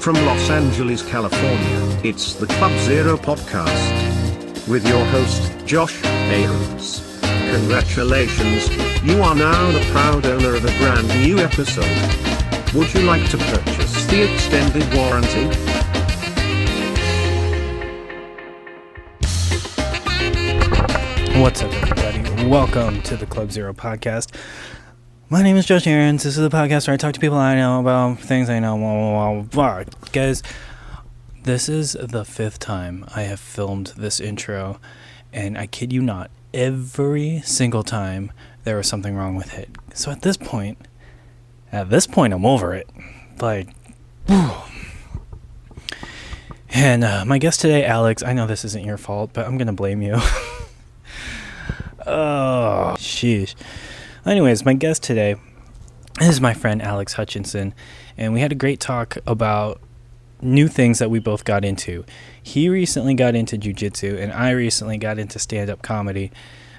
From Los Angeles, California, it's the Clubzero Podcast. With your host, Josh Abrams. Congratulations, you are now the proud owner of a brand new episode. Would you like to purchase the extended warranty? What's up, everybody? Welcome to the Clubzero Podcast. My name is Josh Aarons. This is the podcast where I talk to people I know about things I know. Blah, blah, blah. Guys, this is the 5th time I have filmed this intro, and I kid you not, every single time there was something wrong with it. So at this point, I'm over it. Like, whew. And my guest today, Alex, I know this isn't your fault, but I'm going to blame you. Oh, sheesh. Anyways, my guest today is my friend Alex Hutchinson, and we had a great talk about new things that we both got into. He recently got into jiu-jitsu, and I recently got into stand-up comedy.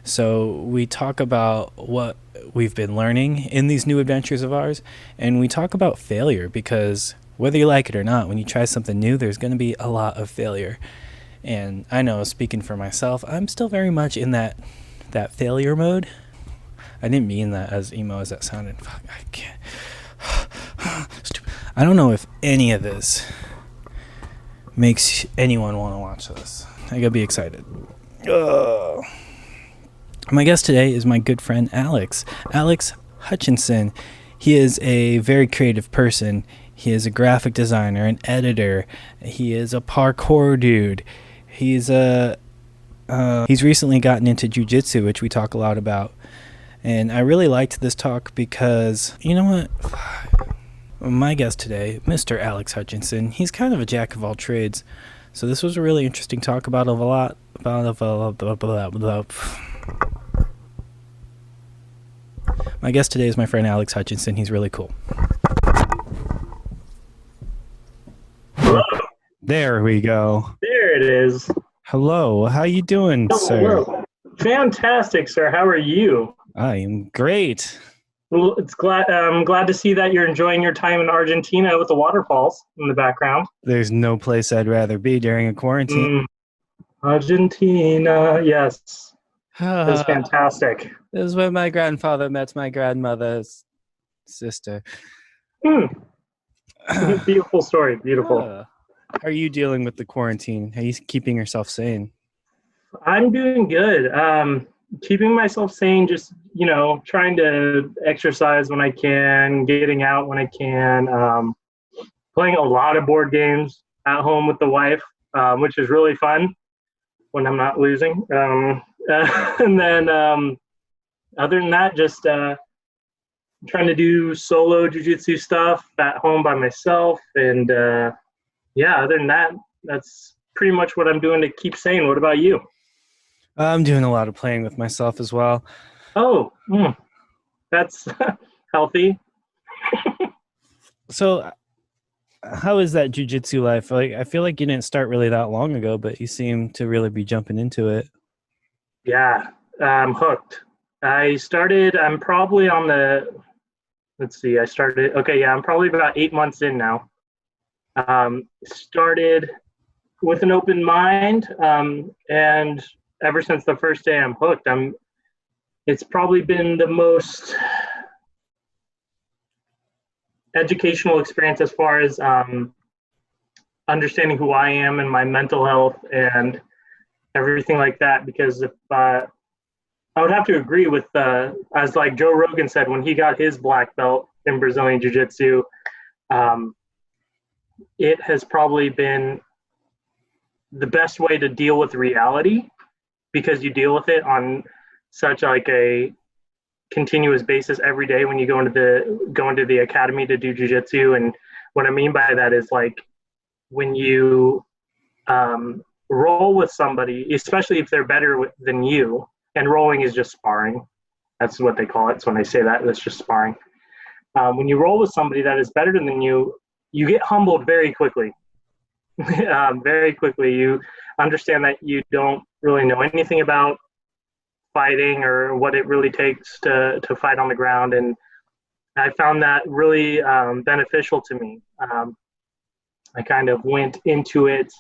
So we talk about what we've been learning in these new adventures of ours, and we talk about failure, because whether you like it or not, when you try something new, there's going to be a lot of failure. And I know, speaking for myself, I'm still very much in that failure mode. I didn't mean that as emo as that sounded. Fuck, I can't. I don't know if any of this makes anyone want to watch this. I gotta be excited. My guest today is my good friend Alex Hutchinson. He is a very creative person. He is a graphic designer, an editor. He is a parkour dude. He's recently gotten into jiu-jitsu, which we talk a lot about. And I really liked this talk because, you know what? My guest today, Mr. Alex Hutchinson, he's kind of a jack of all trades. So this was a really interesting talk about a lot. My guest today is my friend Alex Hutchinson. He's really cool. Hello. There we go. There it is. Hello. How you doing, sir? Fantastic, sir. How are you? I am great. Well, I'm glad to see that you're enjoying your time in Argentina with the waterfalls in the background. There's no place I'd rather be during a quarantine. Argentina, yes. That's fantastic. This is where my grandfather met my grandmother's sister. Beautiful story. Beautiful. How are you dealing with the quarantine? How are you keeping yourself sane? I'm doing good. Keeping myself sane, just, trying to exercise when I can, getting out when I can, playing a lot of board games at home with the wife, which is really fun when I'm not losing. And then other than that, just trying to do solo jiu-jitsu stuff at home by myself. And other than that, that's pretty much what I'm doing to keep sane. What about you? I'm doing a lot of playing with myself as well. Oh, that's healthy. So how is that jiu-jitsu life? Like, I feel like you didn't start really that long ago, but you seem to really be jumping into it. Yeah, I'm hooked. I'm probably on I'm probably about 8 months in now. Started with an open mind, and ever since the first day I'm hooked. It's probably been the most educational experience as far as understanding who I am and my mental health and everything like that, because if I would have to agree with as like Joe Rogan said when he got his black belt in Brazilian Jiu-Jitsu, it has probably been the best way to deal with reality, because you deal with it on such like a continuous basis every day when you go into the academy to do jiu-jitsu. And what I mean by that is, like, when you roll with somebody, especially if they're better than you, and rolling is just sparring. That's what they call it. So when they say that, that's just sparring. When you roll with somebody that is better than you, you get humbled very quickly. Very quickly. You understand that you don't really know anything about fighting or what it really takes to fight on the ground. And I found that really beneficial to me. I kind of went into it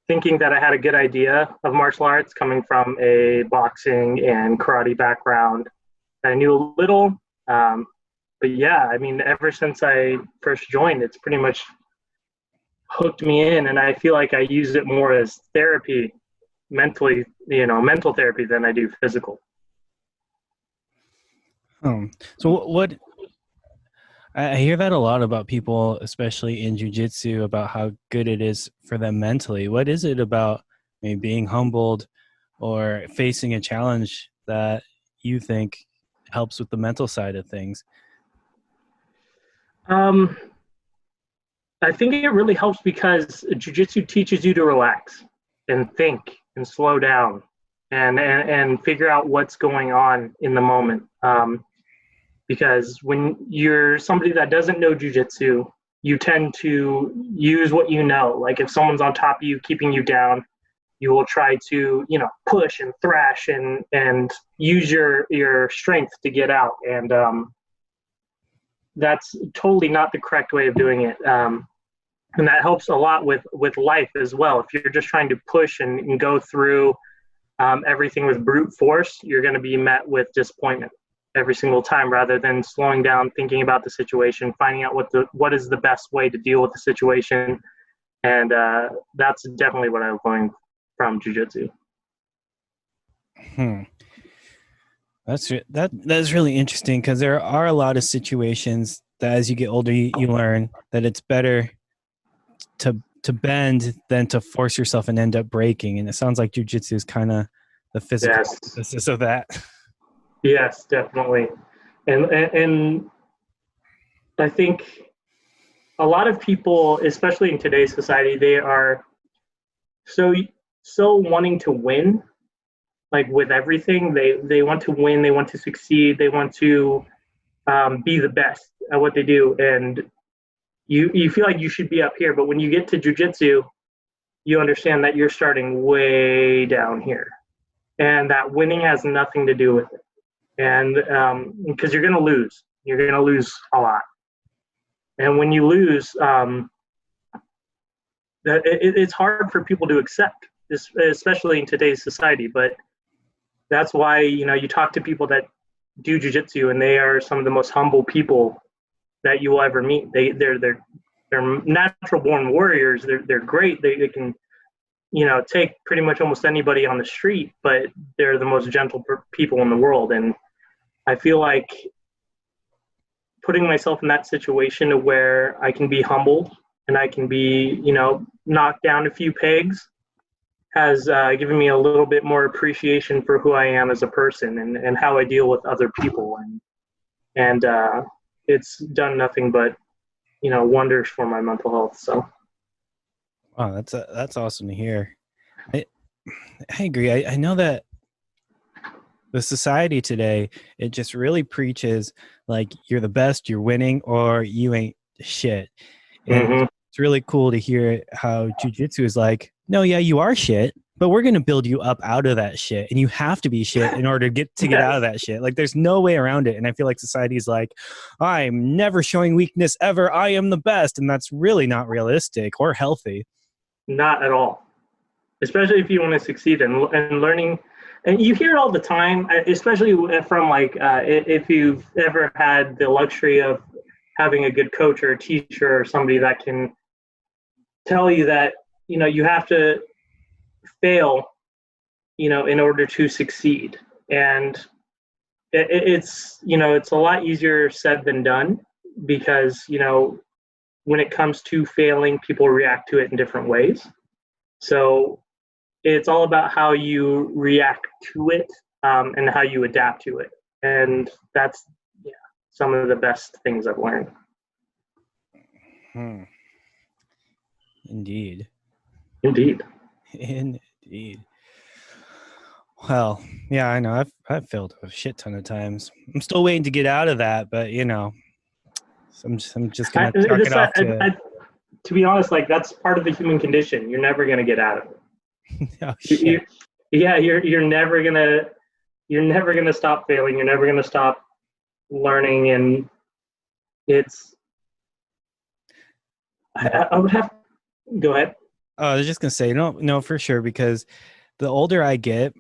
thinking that I had a good idea of martial arts, coming from a boxing and karate background. I knew a little, but yeah, I mean, ever since I first joined, it's pretty much hooked me in, and I feel like I use it more as therapy, mentally, mental therapy than I do physical. So what I hear that a lot about people, especially in jiu-jitsu, about how good it is for them mentally. What is it about maybe being humbled or facing a challenge that you think helps with the mental side of things? Um, I think it really helps because jiu-jitsu teaches you to relax and think and slow down and figure out what's going on in the moment. Because when you're somebody that doesn't know jiu-jitsu, you tend to use what you know. Like if someone's on top of you, keeping you down, you will try to, push and thrash and use your strength to get out. And that's totally not the correct way of doing it. And that helps a lot with life as well. If you're just trying to push and go through everything with brute force, you're going to be met with disappointment every single time, rather than slowing down, thinking about the situation, finding out what is the best way to deal with the situation. And that's definitely what I learned from jiu-jitsu. That's really interesting, because there are a lot of situations that as you get older, you learn that it's better to bend than to force yourself and end up breaking. And it sounds like jiu-jitsu is kind of the physical emphasis of that. Yes, definitely. And I think a lot of people, especially in today's society, they are so wanting to win, like with everything. They want to win, they want to succeed, they want to be the best at what they do. And you feel like you should be up here, but when you get to jiu-jitsu, you understand that you're starting way down here, and that winning has nothing to do with it. And because you're going to lose a lot. And when you lose, it's hard for people to accept, especially in today's society. But that's why, you talk to people that do jiu-jitsu, and they are some of the most humble people that you will ever meet. They're natural born warriors. They're great. They can, take pretty much almost anybody on the street, but they're the most gentle people in the world. And I feel like putting myself in that situation to where I can be humbled and I can be, knocked down a few pegs has given me a little bit more appreciation for who I am as a person and how I deal with other people. And it's done nothing but, wonders for my mental health. So. Wow, that's awesome to hear. I agree. I know that the society today, it just really preaches like you're the best, you're winning, or you ain't shit. And it's really cool to hear how jiu-jitsu is like, no, yeah, you are shit, but we're going to build you up out of that shit. And you have to be shit in order to get out of that shit. Like there's no way around it. And I feel like society is like, I'm never showing weakness ever. I am the best. And that's really not realistic or healthy. Not at all. Especially if you want to succeed and learning. And you hear it all the time, especially from if you've ever had the luxury of having a good coach or a teacher or somebody that can tell you that, you have to fail, in order to succeed. And it's a lot easier said than done, because, when it comes to failing, people react to it in different ways. So it's all about how you react to it and how you adapt to it. And that's some of the best things I've learned. Indeed. Indeed. Well, yeah, I know. I've failed a shit ton of times. I'm still waiting to get out of that, but so I'm just gonna chalk it off to be honest, like that's part of the human condition. You're never gonna get out of it. Oh, shit. You're never gonna stop failing. You're never gonna stop learning, and it's. I would have Go ahead. I was just gonna say no, for sure, because the older I get,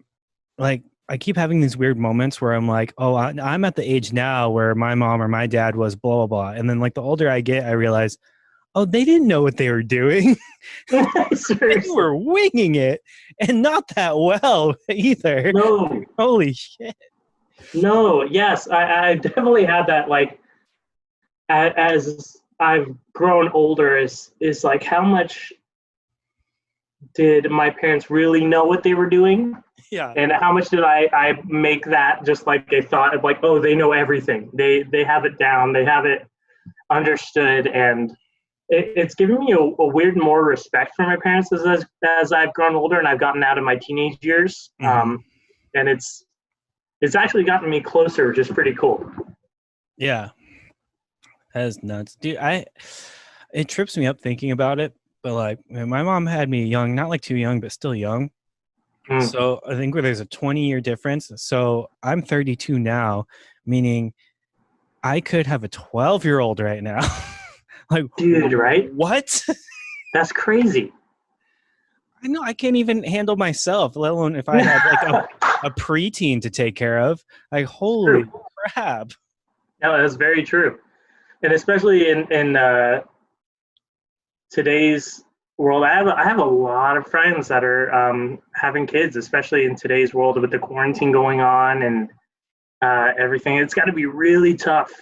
like I keep having these weird moments where I'm like, oh, I'm at the age now where my mom or my dad was blah blah blah, and then like the older I get, I realize, oh, they didn't know what they were doing. They Seriously. were winging it, and not that well either. No, Holy shit! no, yes, I definitely had that. Like, as I've grown older, is like how much did my parents really know what they were doing, Yeah, and how much did I make that just like a thought of like, oh, they know everything. They have it down. They have it understood, and it's given me a weird more respect for my parents as I've grown older and I've gotten out of my teenage years. And it's actually gotten me closer, which is pretty cool. yeah, that is nuts, dude. It trips me up thinking about it, but like my mom had me young, not like too young, but still young. So I think there's a 20-year difference. So I'm 32 now, meaning I could have a 12-year-old right now. Like, Dude, right? what? That's crazy. I know I can't even handle myself, let alone if I had like a preteen to take care of. Like, holy crap. No, that's very true. And especially in today's world, I have a lot of friends that are having kids, especially in today's world with the quarantine going on and everything. It's got to be really tough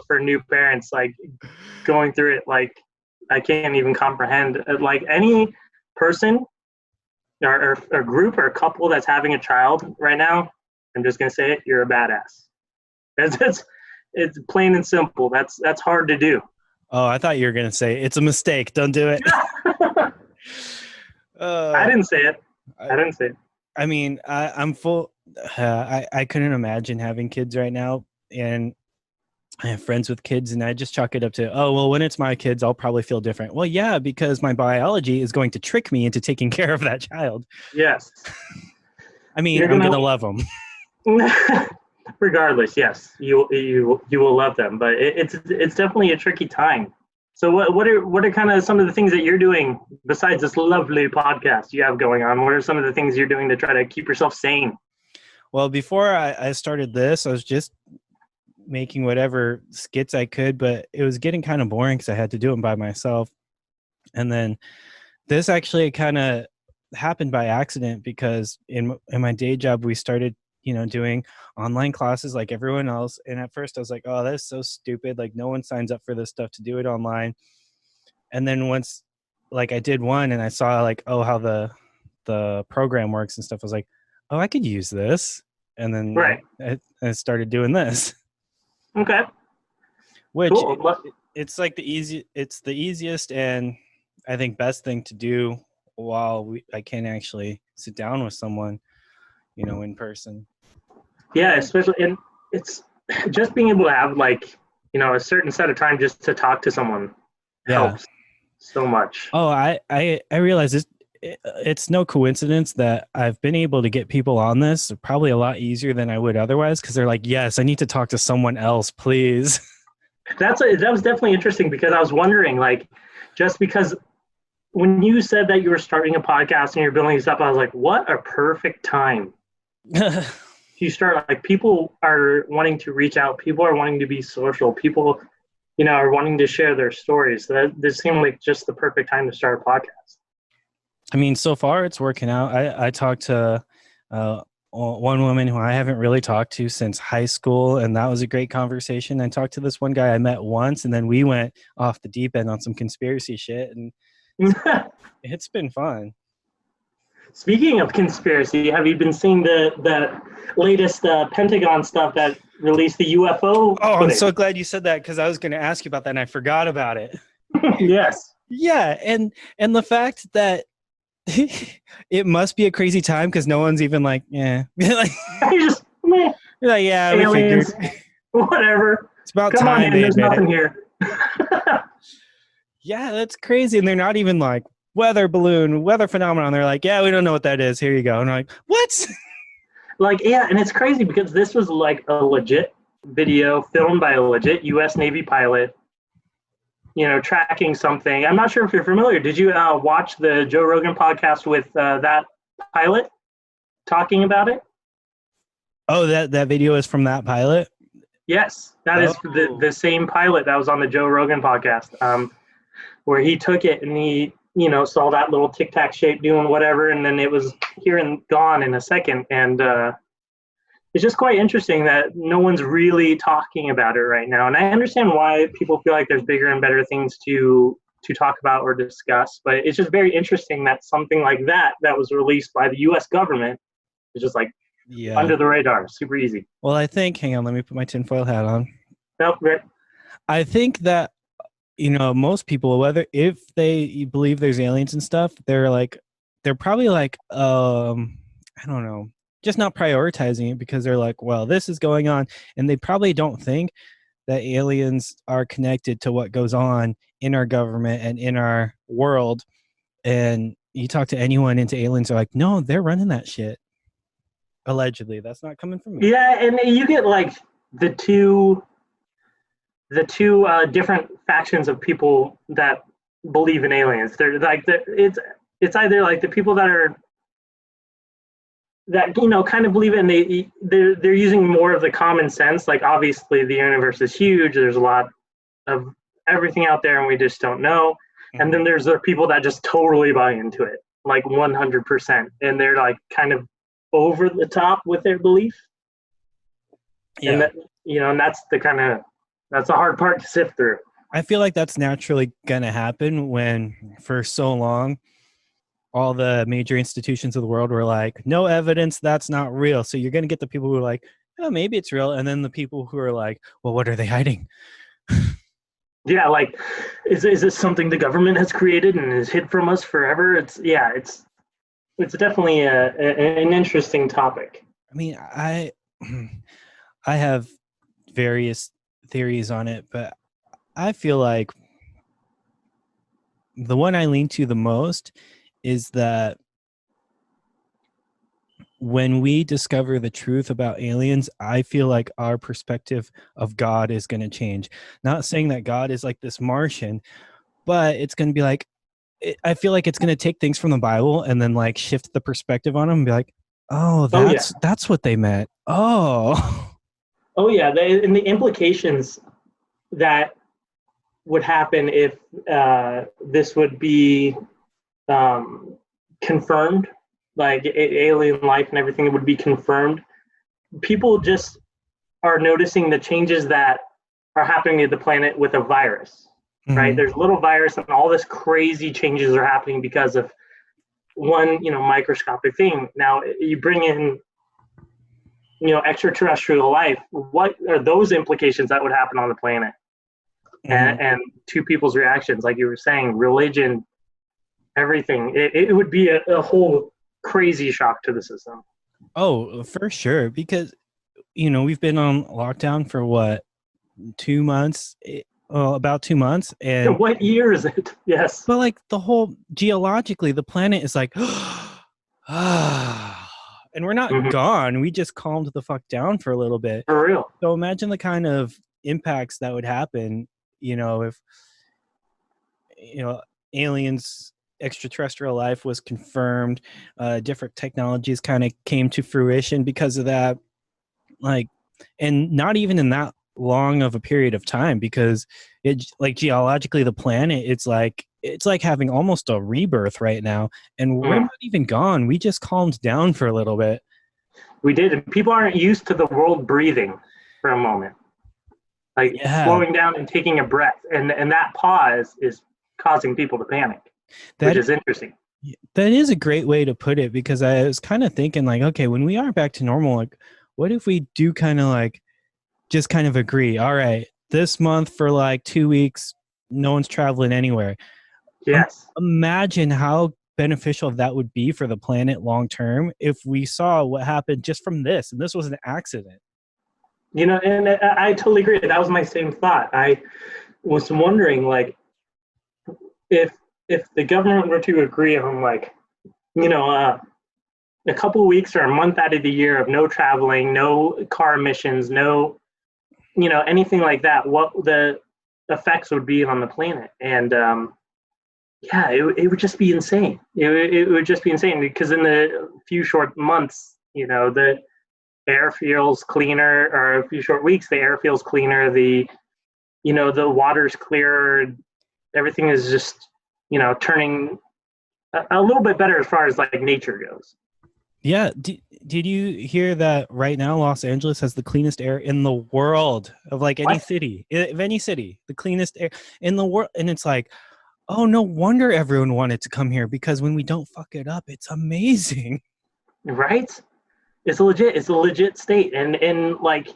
for new parents, like going through it. Like, I can't even comprehend. Like, any person or a group or a couple that's having a child right now, I'm just gonna say it, you're a badass. It's plain and simple. That's hard to do. Oh, I thought you were going to say it's a mistake. Don't do it. I didn't say it. I mean, I'm full. I couldn't imagine having kids right now. And I have friends with kids, and I just chalk it up to, oh, well, when it's my kids, I'll probably feel different. Well, yeah, because my biology is going to trick me into taking care of that child. Yes. I mean, I'm going to love them. Regardless, yes, you will love them, but it's definitely a tricky time. So what are kind of some of the things that you're doing besides this lovely podcast you have going on? What are some of the things you're doing to try to keep yourself sane? Well, before I started this, I was just making whatever skits I could, but it was getting kind of boring because I had to do them by myself. And then this actually kind of happened by accident because in my day job, we started doing online classes like everyone else. And at first I was like, oh, that's so stupid. Like, no one signs up for this stuff to do it online. And then once like I did one and I saw like, oh, how the program works and stuff, I was like, oh, I could use this. And then I started doing this. Okay. Which cool. It's like it's the easiest and I think best thing to do while I can actually sit down with someone, in person. Yeah, especially, and it's just being able to have like, a certain set of time just to talk to someone helps so much. Oh, I realize it's no coincidence that I've been able to get people on this probably a lot easier than I would otherwise, because they're like, yes, I need to talk to someone else, please. That was definitely interesting because I was wondering, like, just because when you said that you were starting a podcast and you're building this up, I was like, what a perfect time. You start, like, people are wanting to reach out, people are wanting to be social, people are wanting to share their stories. So this seemed like just the perfect time to start a podcast. I mean, so far it's working out. I talked to one woman who I haven't really talked to since high school, and that was a great conversation. I talked to this one guy I met once, and then we went off the deep end on some conspiracy shit, and it's been fun. Speaking of conspiracy, have you been seeing the latest Pentagon stuff that released the UFO? Oh, I'm so glad you said that because I was going to ask you about that and I forgot about it. Yes. Yeah, and the fact that it must be a crazy time because no one's even like, yeah. Like, just, meh. You're like, yeah, aliens, we figured. Whatever. It's about Come time on, they there's admit nothing it. here. Yeah, that's crazy. And they're not even like, weather balloon, weather phenomenon. They're like, yeah, we don't know what that is. Here you go. And I'm like, what? Like, yeah, and it's crazy because this was like a legit video filmed by a legit U.S. Navy pilot tracking something. I'm not sure if you're familiar. Did you watch the Joe Rogan podcast with that pilot talking about it? Oh, that video is from that pilot? Yes, that is the same pilot that was on the Joe Rogan podcast, where he took it and he, saw that little tic tac shape doing whatever, and then it was here and gone in a second. And it's just quite interesting that no one's really talking about it right now. And I understand why people feel like there's bigger and better things to talk about or discuss, but it's just very interesting that something like that was released by the U.S. government is just like under the radar, super easy. Well, I think, hang on, let me put my tinfoil hat on. Nope, right. I think that, most people, if they believe there's aliens and stuff, they're probably like, I don't know, just not prioritizing it because they're like, well, this is going on. And they probably don't think that aliens are connected to what goes on in our government and in our world. And you talk to anyone into aliens, they're like, no, they're running that shit. Allegedly. That's not coming from me. Yeah, and you get like the two different factions of people that believe in aliens. They're like it's either like the people that kind of believe it, and they're using more of the common sense. Like, obviously the universe is huge. There's a lot of everything out there and we just don't know. Mm-hmm. And then there's the people that just totally buy into it, like 100%. And they're like kind of over the top with their belief. Yeah. And that, and that's the hard part to sift through. I feel like that's naturally going to happen when for so long all the major institutions of the world were like, no evidence, that's not real. So you're going to get the people who are like, oh, maybe it's real. And then the people who are like, well, what are they hiding? Yeah, like, is this something the government has created and is hid from us forever? It's definitely an interesting topic. I mean, I have various theories on it, but I feel like the one I lean to the most is that when we discover the truth about aliens, I feel like our perspective of God is going to change. Not saying that God is like this Martian, but it's going to be like, I feel like it's going to take things from the Bible and then like shift the perspective on them and be like, oh, that's what they meant. Oh. Oh yeah. And the implications that would happen if this would be confirmed, like alien life and everything would be confirmed. People just are noticing the changes that are happening to the planet with a virus, mm-hmm. right? There's a little virus and all this crazy changes are happening because of one, microscopic thing. Now you bring in, extraterrestrial life. What are those implications that would happen on the planet? Mm-hmm. And to people's reactions, like you were saying, religion, everything, it would be a whole crazy shock to the system. Oh, for sure. Because, we've been on lockdown for what, 2 months? About 2 months. And what year is it? Yes. But like the whole, geologically, the planet is like, and we're not mm-hmm. gone. We just calmed the fuck down for a little bit. For real. So imagine the kind of impacts that would happen, if, aliens, extraterrestrial life was confirmed, different technologies kind of came to fruition because of that, like, and not even in that long of a period of time, because it, like, geologically the planet, it's like having almost a rebirth right now, and we're not even gone. We just calmed down for a little bit. We did, and people aren't used to the world breathing for a moment, like slowing down and taking a breath, and that pause is causing people to panic. Which is interesting. That is a great way to put it, because I was kind of thinking, like, okay, when we are back to normal, like, what if we do kind of like just kind of agree, all right, this month for like 2 weeks, no one's traveling anywhere. Yes. Imagine how beneficial that would be for the planet long term if we saw what happened just from this, and this was an accident. And I totally agree. That was my same thought. I was wondering, like, if the government were to agree on, like, a couple of weeks or a month out of the year of no traveling, no car emissions, no, anything like that, what the effects would be on the planet. And yeah, it would just be insane. It would just be insane because in the few short months, the air feels cleaner, or a few short weeks, the air feels cleaner. The water's clearer. Everything is just, turning a little bit better as far as like nature goes. Yeah. Did you hear that right now Los Angeles has the cleanest air in the world of like any city, the cleanest air in the world? And it's like, oh, no wonder everyone wanted to come here, because when we don't fuck it up, it's amazing. Right? It's a legit state. And like,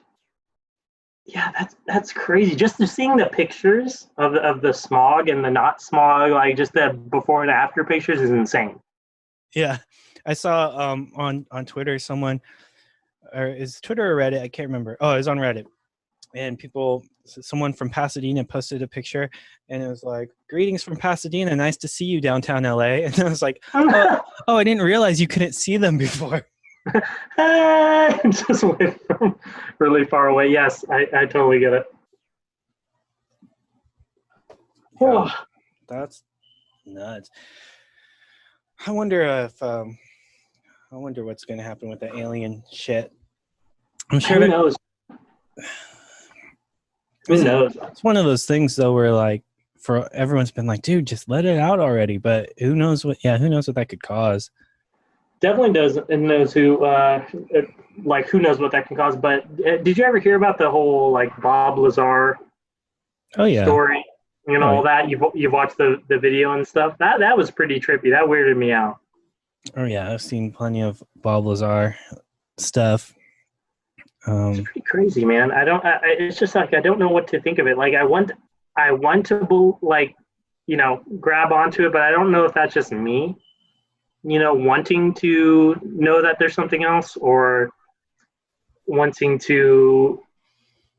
yeah, that's crazy. Just seeing the pictures of the smog and the not smog, like just the before and after pictures is insane. Yeah. I saw on Twitter someone, or is Twitter or Reddit? I can't remember. Oh, it was on Reddit. And someone from Pasadena posted a picture, and it was like, "Greetings from Pasadena. Nice to see you downtown LA." And I was like, oh, I didn't realize you couldn't see them before. Just went from really far away. Yes, I totally get it. Yeah, that's nuts. I wonder what's going to happen with the alien shit. I'm sure. Who knows? Who knows? It's one of those things though, where like, for everyone's been like, dude, just let it out already. But who knows what that could cause. Definitely knows, and knows who knows what that can cause. But did you ever hear about the whole like Bob Lazar story? All that you've watched the video and stuff. That was pretty trippy. That weirded me out. Oh yeah, I've seen plenty of Bob Lazar stuff. It's pretty crazy, man. It's just like I don't know what to think of it. Like I want to grab onto it, but I don't know if that's just me, wanting to know that there's something else, or wanting to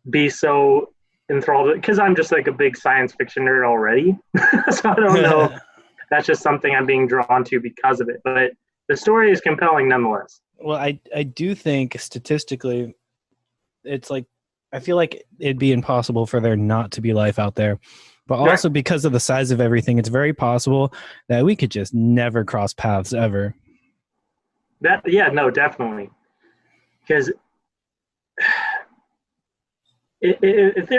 be so enthralled, because I'm just like a big science fiction nerd already. So I don't know if that's just something I'm being drawn to because of it. But the story is compelling nonetheless. Well, I do think statistically, it's like, I feel like it'd be impossible for there not to be life out there. But also because of the size of everything, it's very possible that we could just never cross paths ever. Definitely. Because if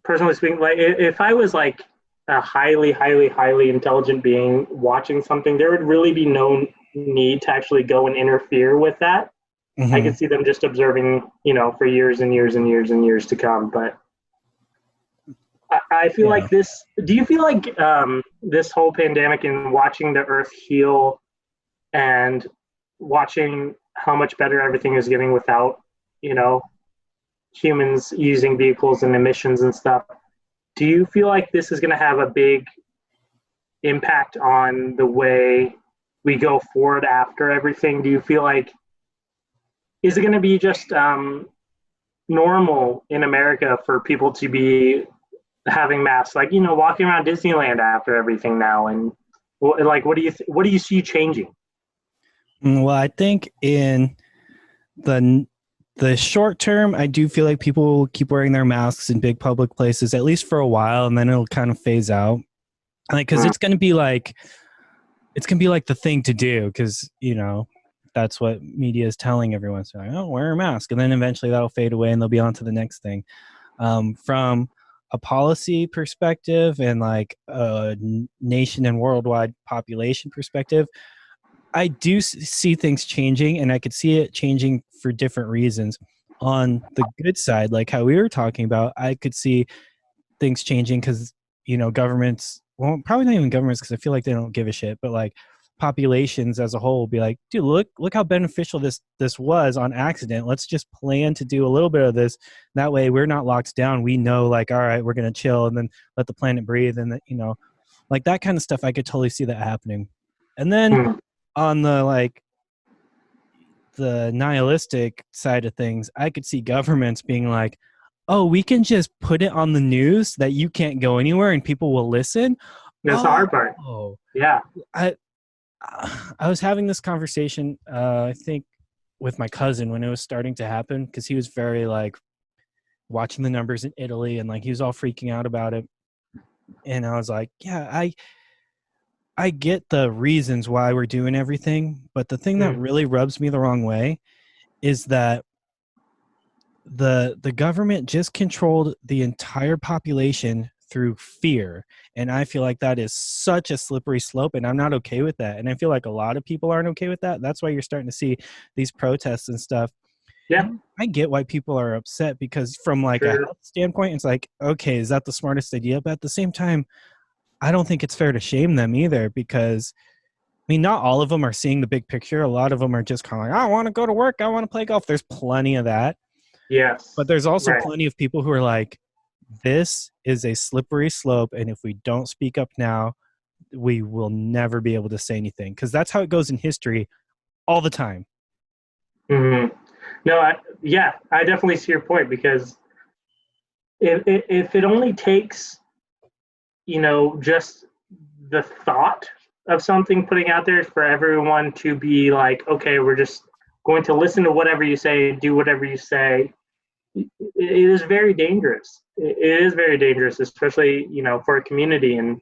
personally speaking, like if I was like a highly, highly, highly intelligent being watching something, there would really be no need to actually go and interfere with that. Mm-hmm. I could see them just observing, for years and years and years and years to come. But I feel like this. Do you feel like this whole pandemic and watching the Earth heal and watching how much better everything is getting without, humans using vehicles and emissions and stuff, do you feel like this is going to have a big impact on the way we go forward after everything? Do you feel like, is it going to be just normal in America for people to be having masks, like, walking around Disneyland after everything now? And like, what do you see changing? Well, I think in the short term, I do feel like people will keep wearing their masks in big public places, at least for a while, and then it'll kind of phase out. Like, because it's going to be like the thing to do, because, that's what media is telling everyone. So, oh, wear a mask. And then eventually that'll fade away and they'll be on to the next thing. From a policy perspective and like a nation and worldwide population perspective, I do see things changing, and I could see it changing for different reasons. On the good side, like how we were talking about, I could see things changing because, governments, well, probably not even governments, because I feel like they don't give a shit, but like populations as a whole will be like, dude, look how beneficial this was on accident. Let's just plan to do a little bit of this. That way we're not locked down. We know, like, all right, we're going to chill and then let the planet breathe. And, like that kind of stuff, I could totally see that happening. And then on the nihilistic side of things, I could see governments being like, oh, we can just put it on the news that you can't go anywhere and people will listen. That's the hard part. Oh, yeah. I was having this conversation, I think, with my cousin when it was starting to happen, because he was very like, watching the numbers in Italy, and like he was all freaking out about it. And I was like, yeah, I get the reasons why we're doing everything, but the thing that really rubs me the wrong way is that the government just controlled the entire population through fear. And I feel like that is such a slippery slope, and I'm not okay with that. And I feel like a lot of people aren't okay with that. That's why you're starting to see these protests and stuff. Yeah. And I get why people are upset, because from like a health standpoint, it's like, okay, is that the smartest idea? But at the same time, I don't think it's fair to shame them either, because I mean, not all of them are seeing the big picture. A lot of them are just kind of like, I want to go to work, I want to play golf. There's plenty of that. Yes. But there's also plenty of people who are like, this is a slippery slope, and if we don't speak up now, we will never be able to say anything, because that's how it goes in history all the time. Mm-hmm. No, I definitely see your point, because if it only takes, just the thought of something putting out there for everyone to be like, okay, we're just going to listen to whatever you say, do whatever you say, it is very dangerous. It is very dangerous, especially, for a community. And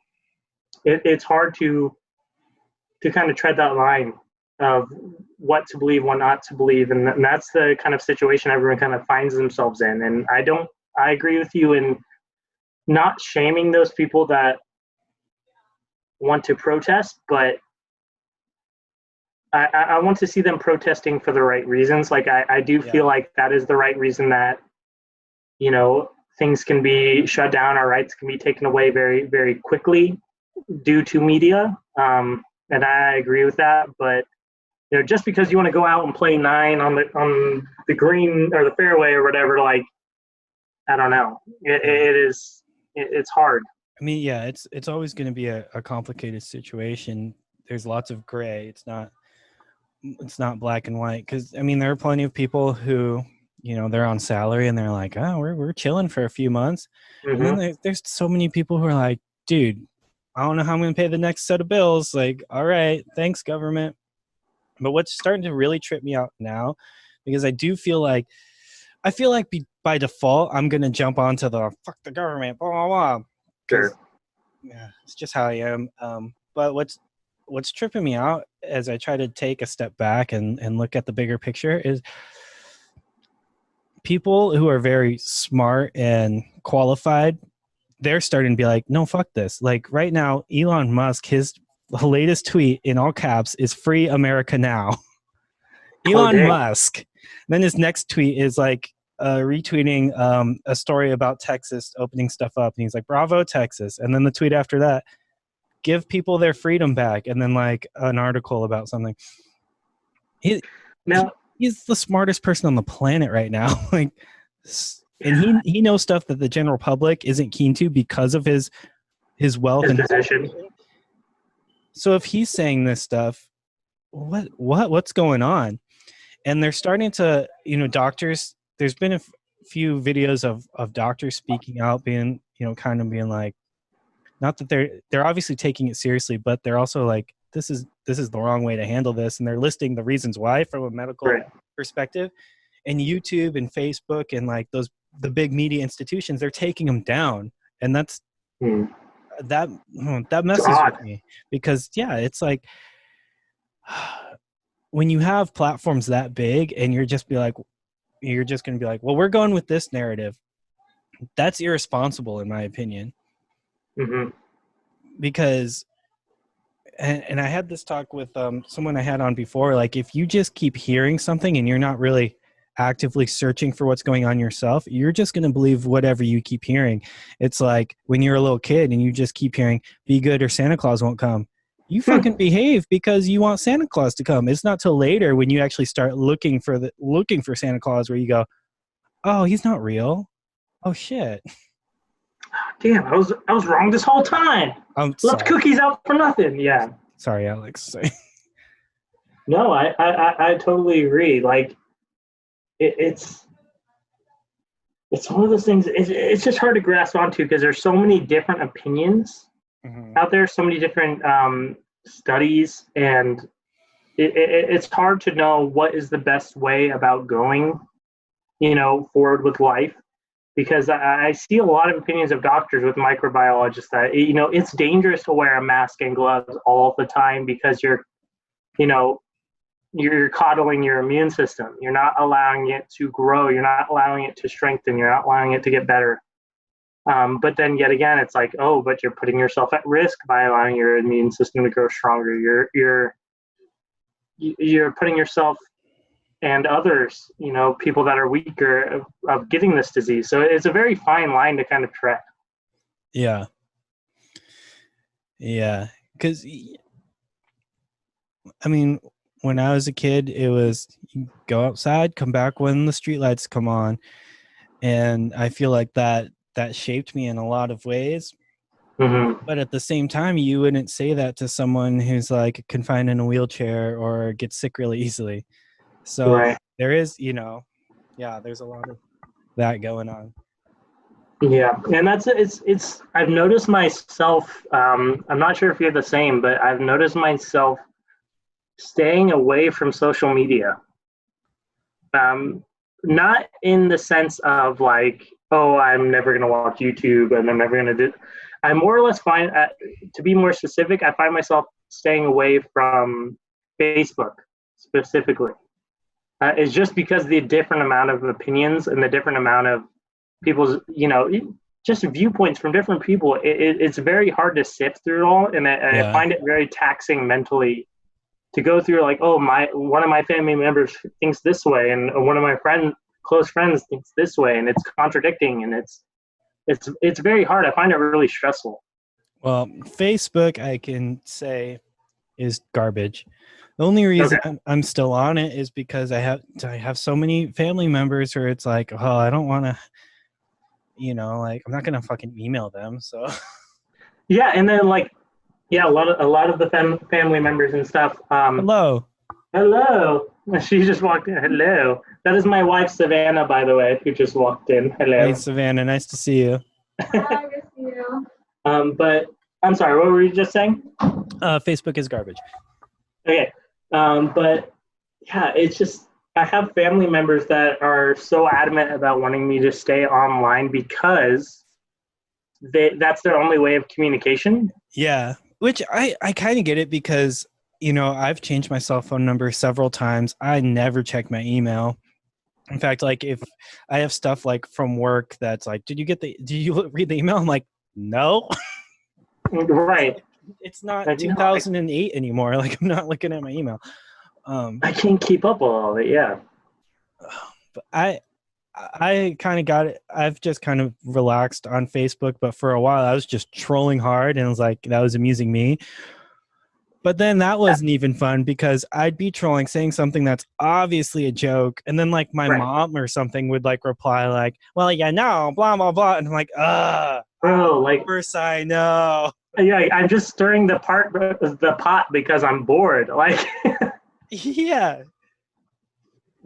it's hard to kind of tread that line of what to believe, what not to believe. And that's the kind of situation everyone kind of finds themselves in. And I agree with you in not shaming those people that want to protest, but I want to see them protesting for the right reasons. Like I do feel like that is the right reason that, things can be shut down, our rights can be taken away very, very quickly due to media. And I agree with that. But, just because you want to go out and play 9 on the green or the fairway or whatever, like, I don't know. It's hard. I mean, yeah, it's always going to be a complicated situation. There's lots of gray. It's not black and white, because I mean, there are plenty of people who, they're on salary and they're like, oh, we're chilling for a few months. Mm-hmm. And then there's so many people who are like, dude, I don't know how I'm going to pay the next set of bills. Like, all right, thanks, government. But what's starting to really trip me out now, because I feel like by default, I'm going to jump onto the fuck the government, blah, blah, blah. Sure. Yeah, it's just how I am. But what's tripping me out as I try to take a step back and look at the bigger picture is people who are very smart and qualified, they're starting to be like, no, fuck this. Like right now, Elon Musk, his latest tweet in all caps is "Free America Now." Elon Musk. Then his next tweet is like retweeting a story about Texas opening stuff up. And he's like, bravo, Texas. And then the tweet after that, give people their freedom back. And then like an article about something. He's the smartest person on the planet right now. Like, and he knows stuff that the general public isn't keen to because of his wealth and position. So if he's saying this stuff, what's going on? And they're starting to, doctors, there's been a few videos of doctors speaking out, being, kind of being like, not that they're obviously taking it seriously, but they're also like, this is the wrong way to handle this. And they're listing the reasons why from a medical perspective. And YouTube and Facebook and like the big media institutions, they're taking them down. And that's that messes with me, because it's like, when you have platforms that big and you're just going to be like, well, we're going with this narrative. That's irresponsible, in my opinion. Mm-hmm. Because, and I had this talk with someone I had on before, like if you just keep hearing something and you're not really actively searching for what's going on yourself, you're just going to believe whatever you keep hearing. It's like when you're a little kid and you just keep hearing, be good or Santa Claus won't come. You fucking behave because you want Santa Claus to come. It's not till later when you actually start looking for Santa Claus where you go, oh, he's not real. Oh shit. Damn, I was wrong this whole time. Left cookies out for nothing. Yeah. Sorry, Alex. No, I totally agree. Like it's one of those things. It's just hard to grasp onto because there's so many different opinions out there, so many different studies, and it's hard to know what is the best way about going, forward with life. because I see a lot of opinions of doctors with microbiologists that, it's dangerous to wear a mask and gloves all the time because you're coddling your immune system. You're not allowing it to grow. You're not allowing it to strengthen. You're not allowing it to get better. But then yet again, it's like, oh, but you're putting yourself at risk by allowing your immune system to grow stronger. You're putting yourself and others, people that are weaker of getting this disease. So it's a very fine line to kind of tread. Yeah. Yeah. Because, I mean, when I was a kid, it was you go outside, come back when the streetlights come on. And I feel like that shaped me in a lot of ways. Mm-hmm. But at the same time, you wouldn't say that to someone who's like confined in a wheelchair or gets sick really easily. So Right. there is, there's a lot of that going on. Yeah, and it's I've noticed myself, I'm not sure if you're the same, but I've noticed myself staying away from social media. Not in the sense of like, oh, I'm never going to watch YouTube and I'm never going to do. I more or less find, to be more specific, I find myself staying away from Facebook specifically. It's just because the different amount of opinions and the different amount of people's, just viewpoints from different people. It's very hard to sift through it all, and I find it very taxing mentally to go through. Like, oh, one of my family members thinks this way, and one of my close friends thinks this way, and it's contradicting, and it's very hard. I find it really stressful. Well, Facebook, I can say, is garbage. The only reason I'm still on it is because I have so many family members where it's like, oh, I don't want to, I'm not gonna fucking email them. So yeah, and then a lot of the family members and stuff. Hello. She just walked in. Hello. That is my wife Savannah, by the way, who just walked in. Hello. Hey, Savannah. Nice to see you. Hi, good to see you. But I'm sorry. What were you just saying? Facebook is garbage. Okay. But yeah, it's just I have family members that are so adamant about wanting me to stay online because that's their only way of communication. Yeah, which I kind of get it because, I've changed my cell phone number several times. I never check my email. In fact, like if I have stuff like from work that's like, did you read the email? I'm like, no. Right. It's not 2008 anymore. Like I'm not looking at my email. I can't keep up with all of it. Yeah. But I kind of got it. I've just kind of relaxed on Facebook, but for a while I was just trolling hard and it was like, that was amusing me. But then that wasn't even fun because I'd be trolling, saying something that's obviously a joke. And then like my mom or something would like reply like, well, blah, blah, blah. And I'm like, bro, like, of course I know. Yeah, I'm just stirring the pot because I'm bored. Like, yeah.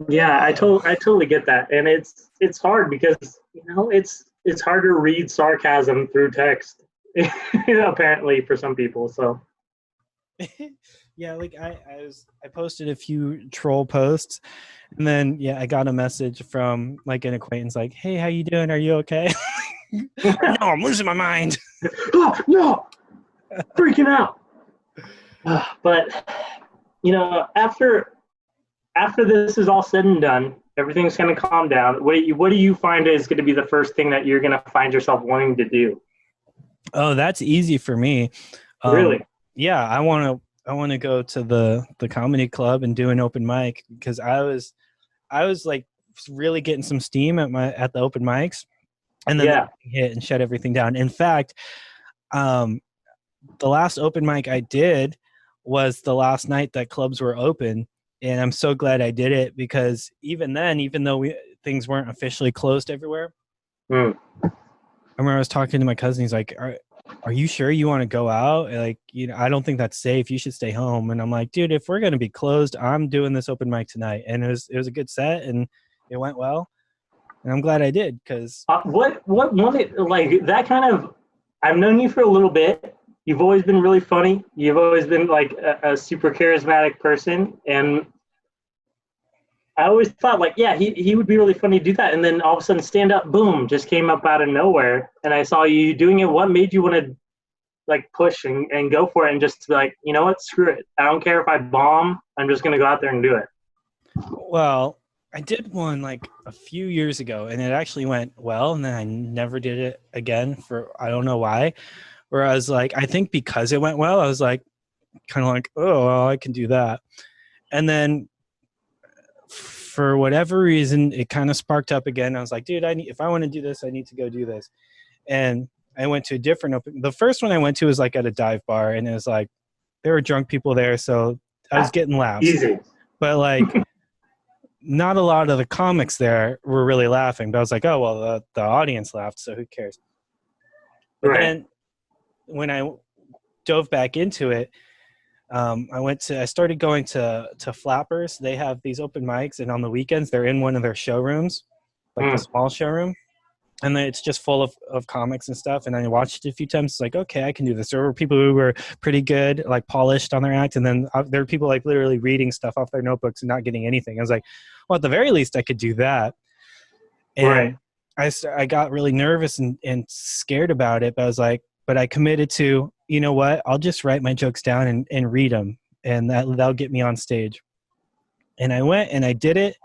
Yeah, I totally get that. And it's hard because, it's hard to read sarcasm through text, apparently for some people. So yeah, like I posted a few troll posts and then I got a message from like an acquaintance like, hey, how you doing? Are you okay? No, I'm losing my mind. Oh, no, freaking out. But after this is all said and done, everything's going to calm down. What do you find is going to be the first thing that you're going to find yourself wanting to do? Oh, that's easy for me. Really? Yeah, I want to go to the comedy club and do an open mic because I was like really getting some steam at the open mics, and then hit and shut everything down. In fact, the last open mic I did was the last night that clubs were open, and I'm so glad I did it because even though things weren't officially closed everywhere, I remember I was talking to my cousin. He's like, are you sure you want to go out? Like, I don't think that's safe. You should stay home. And I'm like, dude, if we're going to be closed, I'm doing this open mic tonight. And it was a good set and it went well. And I'm glad I did because what like that kind of, I've known you for a little bit. You've always been really funny. You've always been like a super charismatic person. And I always thought like, yeah, he would be really funny to do that. And then all of a sudden stand up, boom, just came up out of nowhere. And I saw you doing it. What made you want to like push and go for it and just be like, you know what, screw it. I don't care if I bomb. I'm just going to go out there and do it. Well, I did one like a few years ago and it actually went well. And then I never did it again for, I don't know why. Where I was like, I think because it went well, I was like, kind of like, oh, well, I can do that. And then for whatever reason, it kind of sparked up again. I was like, dude, if I want to do this, I need to go do this. And I went to a different the first one I went to was like at a dive bar, and it was like there were drunk people there, so I was getting laughs. Easy. But like not a lot of the comics there were really laughing. But I was like, oh well, the audience laughed, so who cares? But then when I dove back into it, I started going to Flappers. They have these open mics, and on the weekends they're in one of their showrooms, like the small showroom. And then it's just full of comics and stuff. And I watched it a few times. It's like, okay, I can do this. There were people who were pretty good, like polished on their act. And then there were people like literally reading stuff off their notebooks and not getting anything. I was like, well, at the very least I could do that. And I got really nervous and scared about it. But I was like, but I committed to, you know what, I'll just write my jokes down and read them. And that'll get me on stage. And I went and I did it.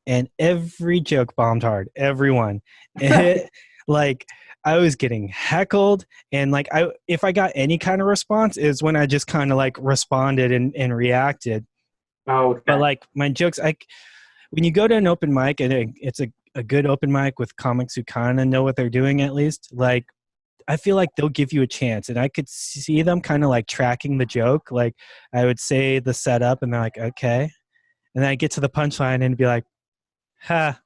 And every joke bombed hard, everyone. And like I was getting heckled, and like if I got any kind of response is when I just kind of like responded and reacted. Oh, okay. But like my jokes, when you go to an open mic and it's a good open mic with comics who kind of know what they're doing at least, like I feel like they'll give you a chance, and I could see them kind of like tracking the joke. Like I would say the setup, and they're like, okay, and then I get to the punchline and be like, ha,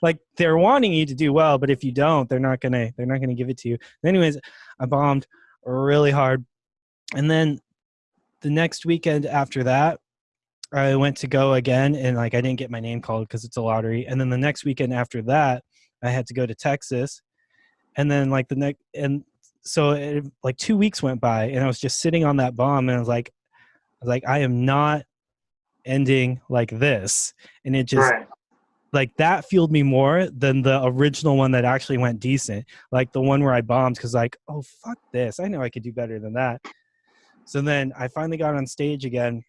like they're wanting you to do well, but if you don't, they're not gonna give it to you. Anyways, I bombed really hard, and then the next weekend after that, I went to go again, and like I didn't get my name called because it's a lottery. And then the next weekend after that, I had to go to Texas, and then like so like 2 weeks went by, and I was just sitting on that bomb, and I was like, I am not ending like this, and it just. Like that fueled me more than the original one that actually went decent. Like the one where I bombed because like, oh, fuck this. I know I could do better than that. So then I finally got on stage again.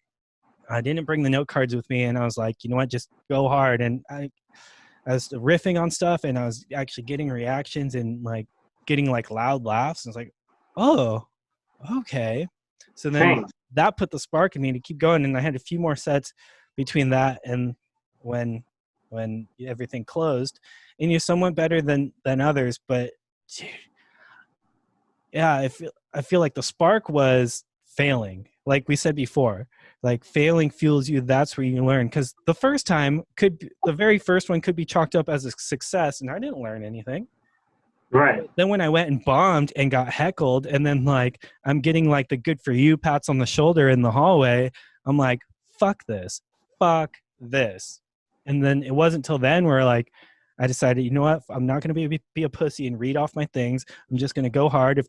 I didn't bring the note cards with me. And I was like, you know what, just go hard. And I was riffing on stuff, and I was actually getting reactions and like getting like loud laughs. I was like, oh, okay. So then that put the spark in me to keep going. And I had a few more sets between that and when everything closed, and you're somewhat better than others. But dude, yeah, I feel like the spark was failing. Like we said before, like failing fuels you. That's where you learn. Because the very first one could be chalked up as a success, and I didn't learn anything. Right. Then when I went and bombed and got heckled, and then like I'm getting like the good for you pats on the shoulder in the hallway, I'm like, fuck this. And then it wasn't until then where like I decided, you know what, I'm not going to be a pussy and read off my things. I'm just going to go hard.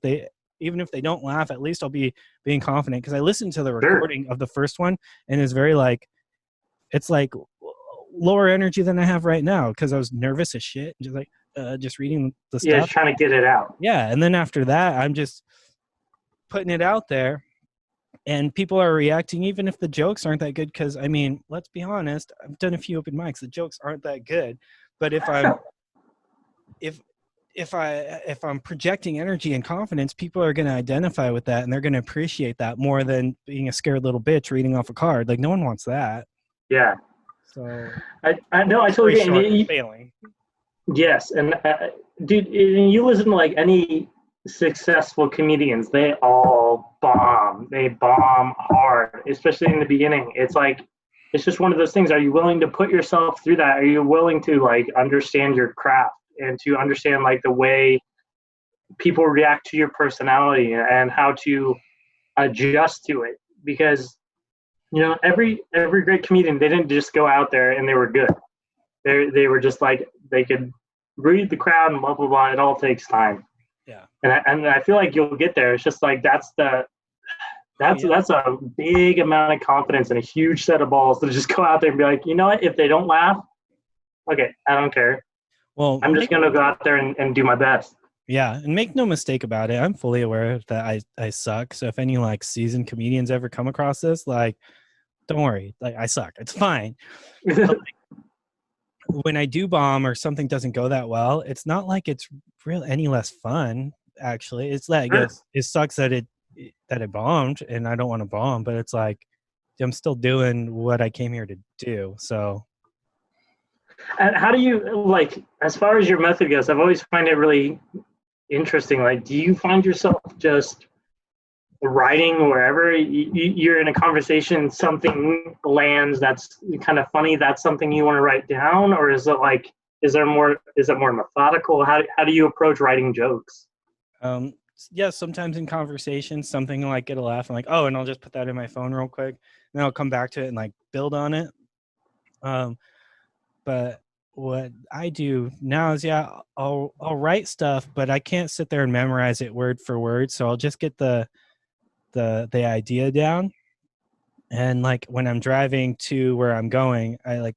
Even if they don't laugh, at least I'll be being confident. Because I listened to the recording of the first one, and it's very like, it's like lower energy than I have right now because I was nervous as shit, just like just reading the stuff. Yeah, just trying to get it out. Yeah, and then after that, I'm just putting it out there. And people are reacting even if the jokes aren't that good. Because, I mean, let's be honest. I've done a few open mics. The jokes aren't that good. But if I'm projecting energy and confidence, people are going to identify with that. And they're going to appreciate that more than being a scared little bitch reading off a card. Like, no one wants that. Yeah. So I know. I totally get it. Failing. Yes. And, dude, you listen to, like, any successful comedians, they all bomb. They bomb hard, especially in the beginning. It's like, it's just one of those things. Are you willing to put yourself through that? Are you willing to like understand your craft and to understand like the way people react to your personality and how to adjust to it? Because, you know, every great comedian, they didn't just go out there and they were good. They were just like, they could read the crowd and blah, blah, blah. It all takes time. Yeah. And I feel like you'll get there. It's just like that's That's a big amount of confidence and a huge set of balls to just go out there and be like, you know what? If they don't laugh, okay, I don't care. Well, I'm just gonna go out there and do my best. yeah, and make no mistake about it. I'm fully aware that I suck. So if any like seasoned comedians ever come across this, like, don't worry, like I suck. It's fine. But, when I do bomb or something doesn't go that well, it's not like it's real any less fun. Actually, it's like Sure. it sucks that it bombed, and I don't want to bomb, but it's like I'm still doing what I came here to do. So, And how do you like, as far as your method goes? I've always find it really interesting. Like, do you find yourself just writing wherever you're in a conversation, something lands that's kind of funny, that's something you want to write down, or is it like, is it more methodical? How do you approach writing jokes? yeah, sometimes in conversations, something like get a laugh, and like, oh, and I'll just put that in my phone real quick, and then I'll come back to it and like build on it. But what I do now is, yeah, I'll write stuff, but I can't sit there and memorize it word for word. So I'll just get the idea down, and like when I'm driving to where I'm going, I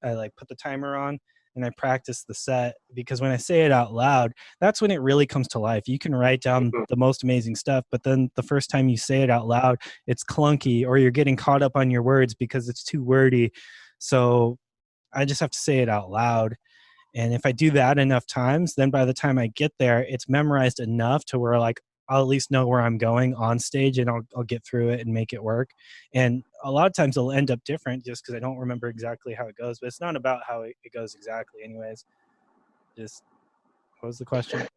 put the timer on and I practice the set, because when I say it out loud, that's when it really comes to life. You can write down the most amazing stuff, but then the first time you say it out loud, it's clunky, or you're getting caught up on your words because it's too wordy. So I just have to say it out loud. And if I do that enough times, then by the time I get there, it's memorized enough to where like I'll at least know where I'm going on stage, and I'll get through it and make it work. And a lot of times it'll end up different just because I don't remember exactly how it goes, but it's not about how it goes exactly anyways. Just, what was the question?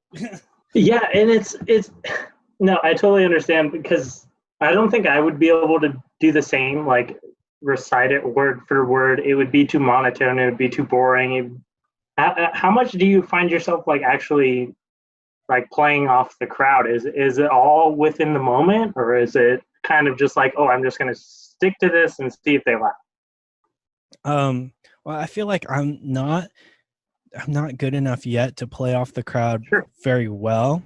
Yeah, and it's no, I totally understand, because I don't think I would be able to do the same, like recite it word for word. It would be too monotone. It would be too boring. How much do you find yourself like actually like playing off the crowd? Is it all within the moment, or is it kind of just like, oh, I'm just going to stick to this and see if they laugh? Well, I feel like I'm not good enough yet to play off the crowd very well.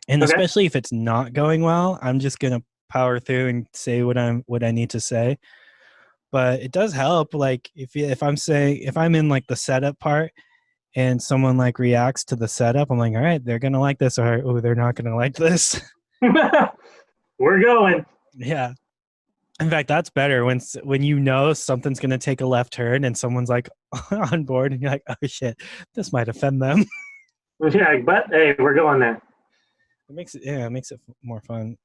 And especially if it's not going well, I'm just going to power through and say what I need to say. But it does help. Like if I'm in like the setup part and someone like reacts to the setup, I'm like, all right, they're going to like this, or, oh, they're not going to like this. We're going. Yeah. In fact, that's better when you know something's going to take a left turn and someone's like on board, and you're like, oh shit, this might offend them. Yeah, but hey, we're going there. It makes it more fun.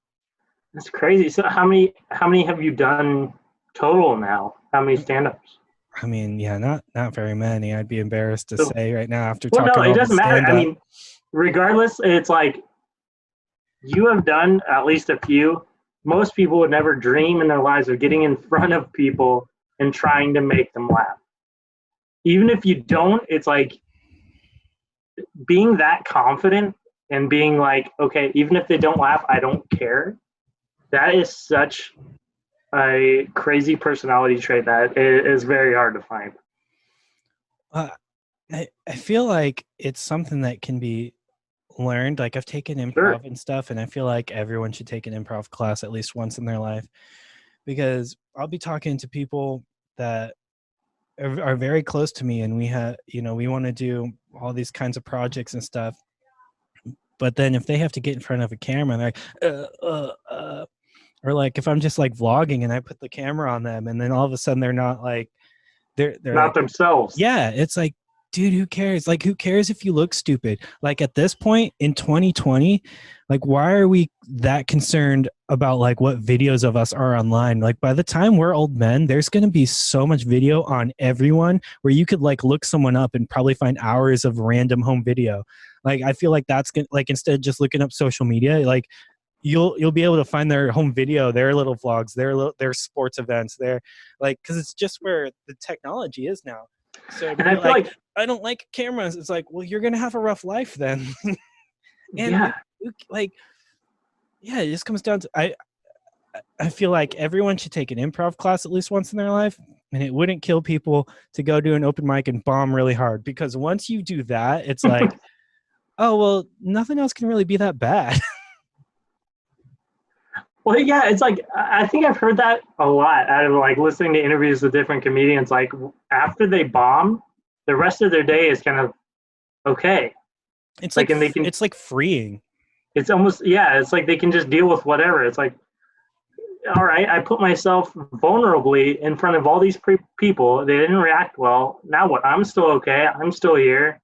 That's crazy. So how many have you done total now? How many stand-ups? I mean, yeah, not very many. I'd be embarrassed to say right now after well, talking. No, it doesn't matter. I mean, regardless, it's like you have done at least a few. Most people would never dream in their lives of getting in front of people and trying to make them laugh. Even if you don't, it's like being that confident and being like, okay, even if they don't laugh, I don't care. That is such a crazy personality trait that is very hard to find. I feel like it's something that can be learned. Like I've taken improv and stuff, and I feel like everyone should take an improv class at least once in their life, because I'll be talking to people that are very close to me, and we want to do all these kinds of projects and stuff. But then if they have to get in front of a camera, they're like, or like if I'm just like vlogging and I put the camera on them, and then all of a sudden they're not like, they're not like, themselves. Yeah, it's like, dude, who cares? Like, who cares if you look stupid? Like at this point in 2020, like why are we that concerned about like what videos of us are online? Like by the time we're old men, there's going to be so much video on everyone where you could like look someone up and probably find hours of random home video. Like I feel like that's gonna, like instead of just looking up social media, like you'll be able to find their home video, their little vlogs, their sports events, their like, because it's just where the technology is now. So and I feel like I don't like cameras. It's like, well, you're gonna have a rough life then. And it just comes down to I feel like everyone should take an improv class at least once in their life, and it wouldn't kill people to go do an open mic and bomb really hard, because once you do that, it's like, oh well, nothing else can really be that bad. Well, yeah, it's like I think I've heard that a lot out of like listening to interviews with different comedians. Like after they bomb, the rest of their day is kind of okay. It's Like, like and they can. it's like freeing. It's almost yeah. It's like they can just deal with whatever. It's like, all right, I put myself vulnerably in front of all these people. They didn't react well. Now what? I'm still okay. I'm still here.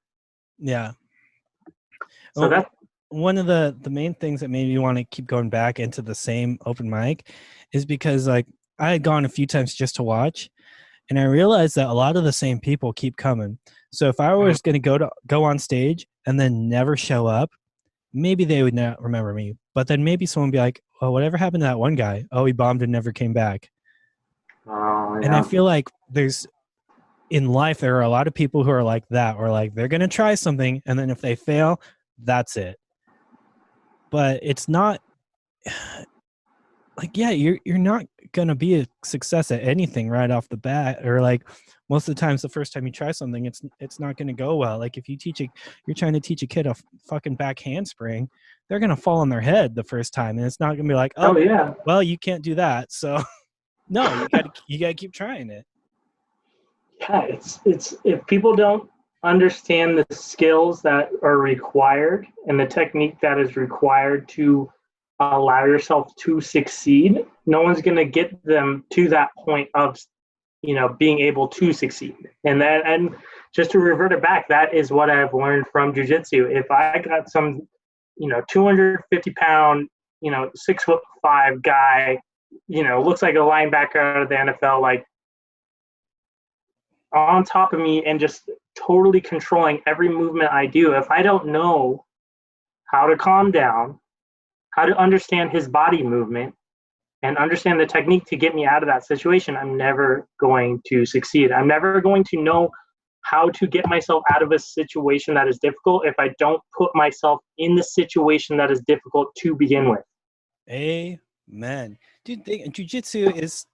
Yeah. So Well, that's one of the main things that made me want to keep going back into the same open mic is because like I had gone a few times just to watch, and I realized that a lot of the same people keep coming. So if I was going to go on stage and then never show up, maybe they would not remember me. But then maybe someone would be like, "Oh, whatever happened to that one guy? Oh, he bombed and never came back." And I yeah. feel like in life there are a lot of people who are like that, or like they're going to try something and then if they fail, that's it. But it's not like, yeah, you're not gonna be a success at anything right off the bat, or like most of the times the first time you try something, it's not gonna go well. Like if you're trying to teach a kid a fucking back handspring, they're gonna fall on their head the first time, and it's not gonna be like, oh, Oh yeah. well, you can't do that. So no, you gotta keep trying it. Yeah, it's if people don't understand the skills that are required and the technique that is required to allow yourself to succeed, no one's going to get them to that point of being able to succeed. And just to revert it back, that is what I've learned from jiu-jitsu. If I got some 250-pound 6'5" guy, looks like a linebacker out of the NFL, like on top of me and just totally controlling every movement I do, if I don't know how to calm down, how to understand his body movement, and understand the technique to get me out of that situation, I'm never going to succeed. I'm never going to know how to get myself out of a situation that is difficult if I don't put myself in the situation that is difficult to begin with. Amen. Dude, jiu-jitsu is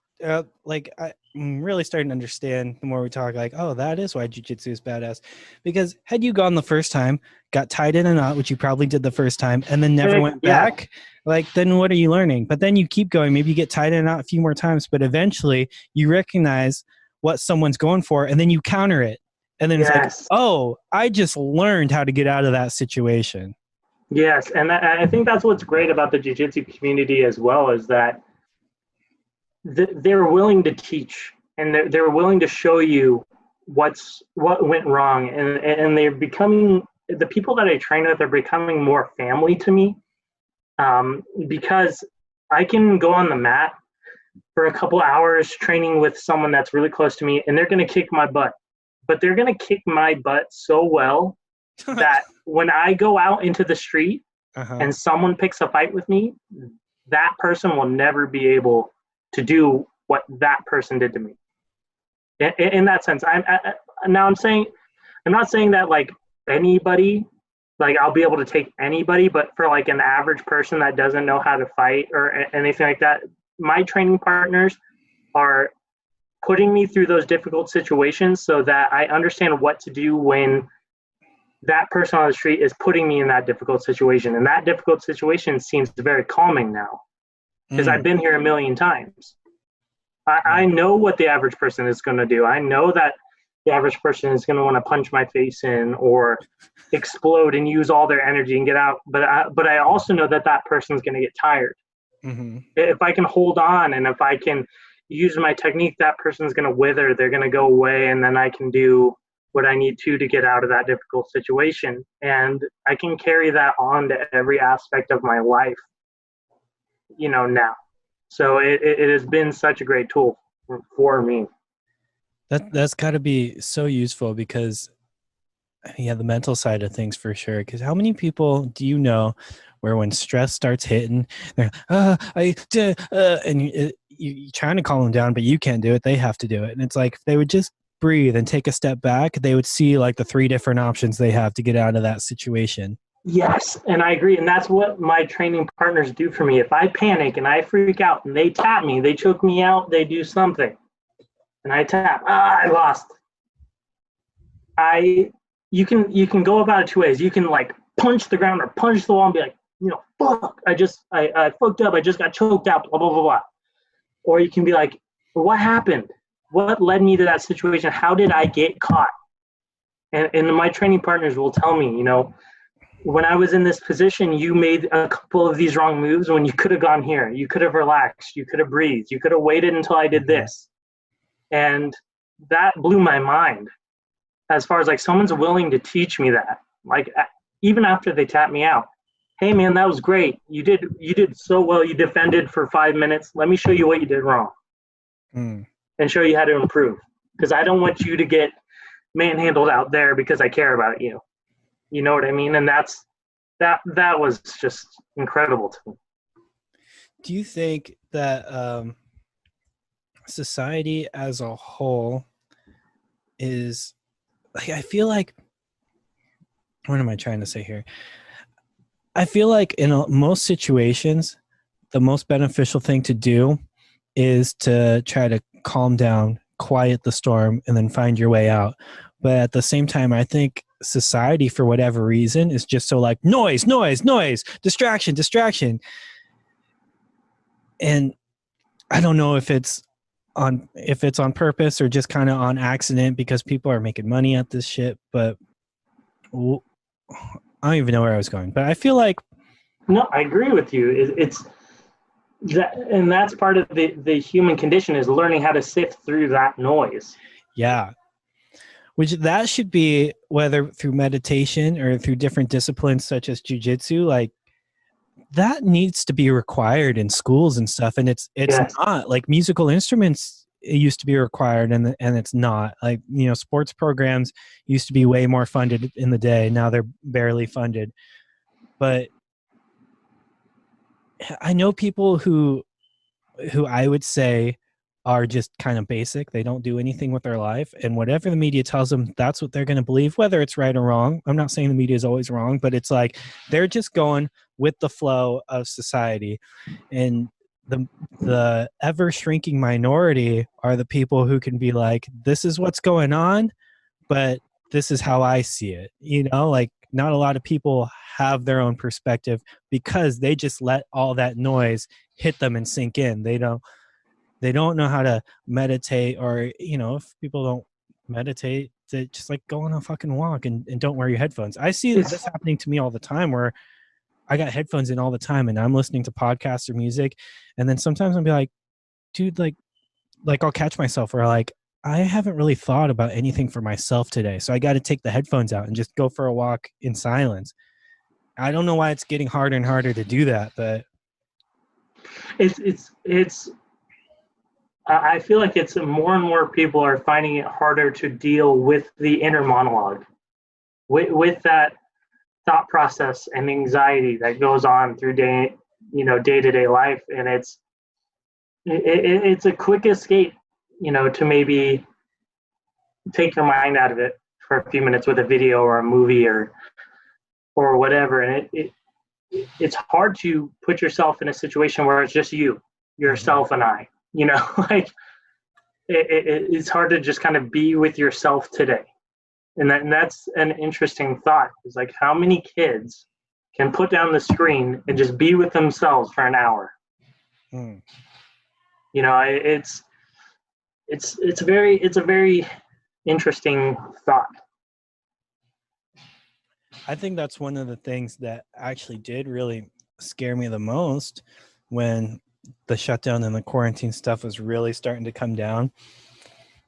like I'm really starting to understand the more we talk, like, oh, that is why jiu-jitsu is badass. Because had you gone the first time, got tied in a knot, which you probably did the first time, and then never went back, like, then what are you learning? But then you keep going. Maybe you get tied in a knot a few more times, but eventually you recognize what someone's going for, and then you counter it. And then it's like, oh, I just learned how to get out of that situation. Yes, and I think that's what's great about the jiu-jitsu community as well, is that they're willing to teach, and they're willing to show you what went wrong, and they're becoming, the people that I train with are becoming more family to me, because I can go on the mat for a couple hours training with someone that's really close to me, and they're going to kick my butt, but they're going to kick my butt so well that when I go out into the street and someone picks a fight with me, that person will never be able to do what that person did to me. In that sense, I'm not saying that like anybody, like I'll be able to take anybody, but for like an average person that doesn't know how to fight or anything like that, my training partners are putting me through those difficult situations so that I understand what to do when that person on the street is putting me in that difficult situation. And that difficult situation seems very calming now because I've been here a million times. I know what the average person is going to do. I know that the average person is going to want to punch my face in or explode and use all their energy and get out. But I also know that that person is going to get tired. Mm-hmm. If I can hold on and if I can use my technique, that person's going to wither. They're going to go away, and then I can do what I need to get out of that difficult situation. And I can carry that on to every aspect of my life, now. So it has been such a great tool for me. That's got to be so useful because, the mental side of things for sure. Because how many people do you know where when stress starts hitting, they're and you're trying to calm them down, but you can't do it. They have to do it. And it's like if they would just breathe and take a step back, they would see like the 3 different options they have to get out of that situation. Yes, and I agree. And that's what my training partners do for me. If I panic and I freak out and they tap me, they choke me out, they do something, and I tap, I lost. You can go about it 2 ways. You can like punch the ground or punch the wall and be like, fuck, I fucked up. I just got choked out, blah, blah, blah, blah. Or you can be like, what happened? What led me to that situation? How did I get caught? And my training partners will tell me, when I was in this position, you made a couple of these wrong moves when you could have gone here. You could have relaxed. You could have breathed. You could have waited until I did this. And that blew my mind as far as like someone's willing to teach me that. Like even after they tap me out, hey man, that was great. You did so well. You defended for 5 minutes. Let me show you what you did wrong and show you how to improve. Because I don't want you to get manhandled out there because I care about you. You know what I mean? And that was just incredible to me. Do you think that society as a whole is like, I feel like, what am I trying to say here? I feel like in most situations, the most beneficial thing to do is to try to calm down, quiet the storm, and then find your way out. But at the same time, I think society, for whatever reason, is just so like noise, distraction. And I don't know if it's on purpose or just kind of on accident because people are making money at this shit. But I don't even know where I was going. But I feel like, no, I agree with you. It's that, and that's part of the human condition, is learning how to sift through that noise. Yeah. Which that should be, whether through meditation or through different disciplines such as jiu-jitsu, like that needs to be required in schools and stuff. And it's not like musical instruments. It used to be required and it's not. Like, sports programs used to be way more funded in the day. Now they're barely funded. But I know people who I would say are just kind of basic. They don't do anything with their life, and whatever the media tells them, that's what they're going to believe, whether it's right or wrong. I'm not saying the media is always wrong, but it's like they're just going with the flow of society. And the ever shrinking minority are the people who can be like, this is what's going on, but this is how I see it. Like not a lot of people have their own perspective because they just let all that noise hit them and sink in. They don't know how to meditate, or, if people don't meditate, they just like go on a fucking walk and don't wear your headphones. I see this happening to me all the time, where I got headphones in all the time and I'm listening to podcasts or music. And then sometimes I'll be like, dude, like I'll catch myself where like, I haven't really thought about anything for myself today. So I got to take the headphones out and just go for a walk in silence. I don't know why it's getting harder and harder to do that, but I feel like it's more and more people are finding it harder to deal with the inner monologue, with that thought process and anxiety that goes on through day-to-day life. And it's a quick escape, to maybe take your mind out of it for a few minutes with a video or a movie or whatever. And it's hard to put yourself in a situation where it's just you, yourself, and I. Like it's hard to just kind of be with yourself today. And that's an interesting thought. It's like, how many kids can put down the screen and just be with themselves for an hour? It's a very interesting thought. I think that's one of the things that actually did really scare me the most when the shutdown and the quarantine stuff was really starting to come down.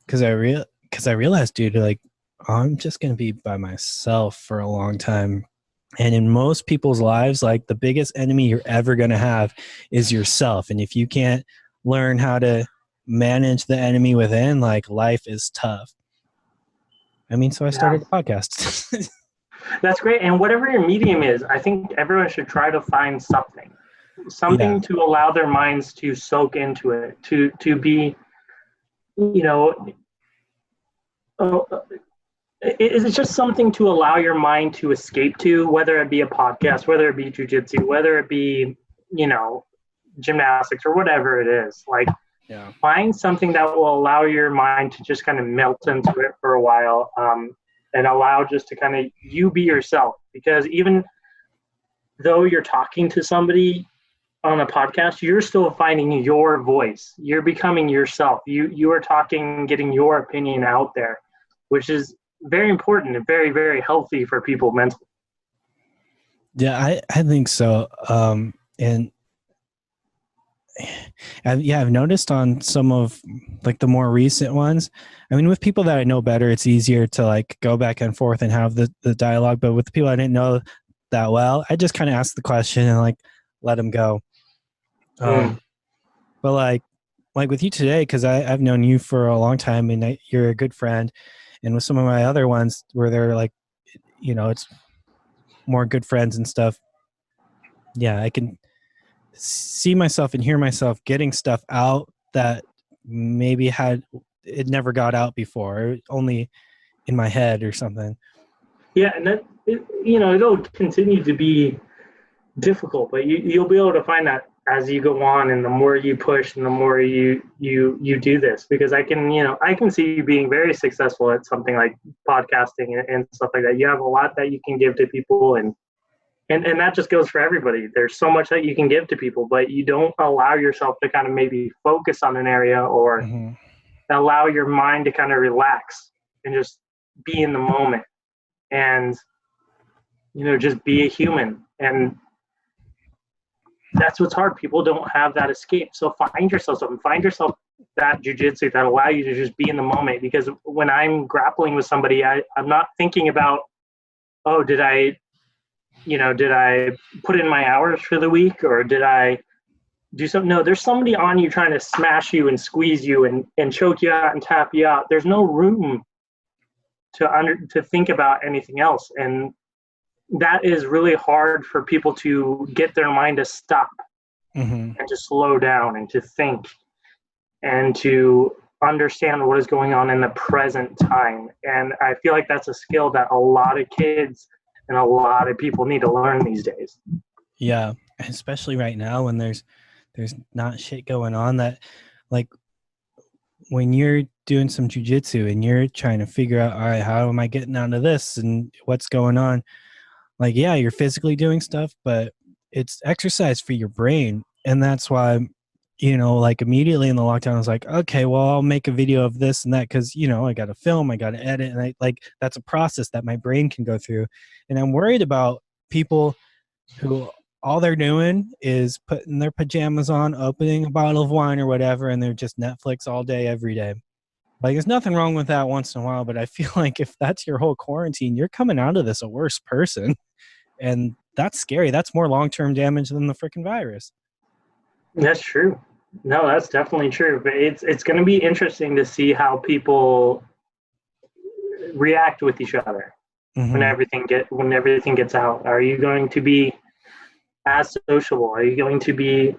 Because I realized, dude, like, I'm just going to be by myself for a long time. And in most people's lives, like, the biggest enemy you're ever going to have is yourself. And if you can't learn how to manage the enemy within, like, life is tough. I mean, so I started a podcast. That's great. And whatever your medium is, I think everyone should try to find something to allow their minds to soak into it, to be, it's just something to allow your mind to escape to, whether it be a podcast, whether it be jiu-jitsu, whether it be, gymnastics or whatever it is. Like, find something that will allow your mind to just kind of melt into it for a while, and allow just to kind of you be yourself. Because even though you're talking to somebody on a podcast, you're still finding your voice. You're becoming yourself. You are talking, getting your opinion out there, which is very important and very, very healthy for people mentally. Yeah, I think so. And I've noticed on some of like the more recent ones, I mean, with people that I know better, it's easier to like go back and forth and have the dialogue. But with the people I didn't know that well, I just kind of ask the question and like let them go. But like with you today, because I've known you for a long time and you're a good friend. And with some of my other ones where they're like, it's more good friends and stuff. Yeah, I can see myself and hear myself getting stuff out that maybe it never got out before, only in my head or something. Yeah, and it'll continue to be difficult, but you'll be able to find that as you go on, and the more you push and the more you do this, because I can see you being very successful at something like podcasting and stuff like that. You have a lot that you can give to people, and that just goes for everybody. There's so much that you can give to people, but you don't allow yourself to kind of maybe focus on an area or allow your mind to kind of relax and just be in the moment and just be a human. And that's what's hard. People don't have that escape. So find yourself something. Find yourself that jujitsu that allow you to just be in the moment. Because when I'm grappling with somebody, I'm not thinking about, oh, did I put in my hours for the week, or did I do something? No, there's somebody on you trying to smash you and squeeze you and choke you out and tap you out. There's no room to think about anything else. And that is really hard for people to get their mind to stop and to slow down and to think and to understand what is going on in the present time. And I feel like that's a skill that a lot of kids and a lot of people need to learn these days. Yeah, especially right now when there's not shit going on, that like when you're doing some jujitsu and you're trying to figure out, all right, how am I getting out of this and what's going on? Like, yeah, you're physically doing stuff, but it's exercise for your brain. And that's why, like immediately in the lockdown, I was like, okay, well, I'll make a video of this and that because, I got to film, I got to edit. And that's a process that my brain can go through. And I'm worried about people who all they're doing is putting their pajamas on, opening a bottle of wine or whatever, and they're just Netflix all day, every day. Like, there's nothing wrong with that once in a while, but I feel like if that's your whole quarantine, you're coming out of this a worse person. And that's scary. That's more long-term damage than the freaking virus. That's true. No, that's definitely true. But it's going to be interesting to see how people react with each other when everything gets out. Are you going to be as sociable? Are you going to be,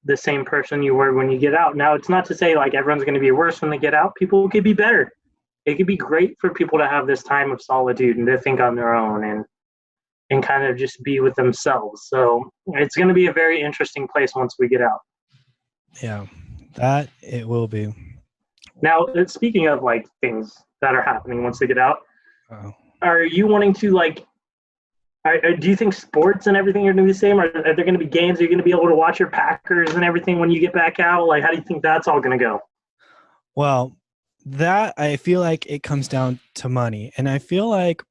the same person you were when you get out? Now, it's not to say like everyone's going to be worse when they get out. People could be better. It could be great for people to have this time of solitude and to think on their own and kind of just be with themselves. So it's going to be a very interesting place once we get out. Yeah, that it will be. Now, speaking of like things that are happening once they get out, are you wanting to do you think sports and everything are going to be the same? Are there going to be games? Are you going to be able to watch your Packers and everything when you get back out? Like, how do you think that's all going to go? Well, that I feel like it comes down to money. And I feel like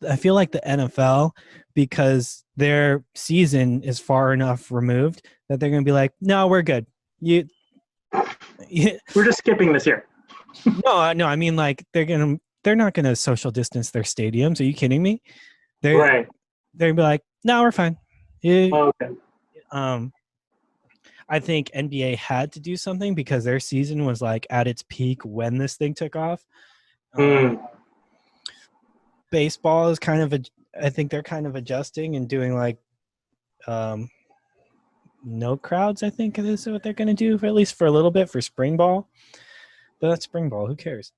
the NFL, because their season is far enough removed that they're going to be like, no, we're good. We're just skipping this year. No, I mean, like they're not going to social distance their stadiums. Are you kidding me? Right. They're going to be like, no, we're fine. Okay. I think NBA had to do something because their season was like at its peak when this thing took off. Baseball is I think they're kind of adjusting and doing like no crowds. I think it is what they're going to do, at least for a little bit, for spring ball. But that's spring ball. Who cares?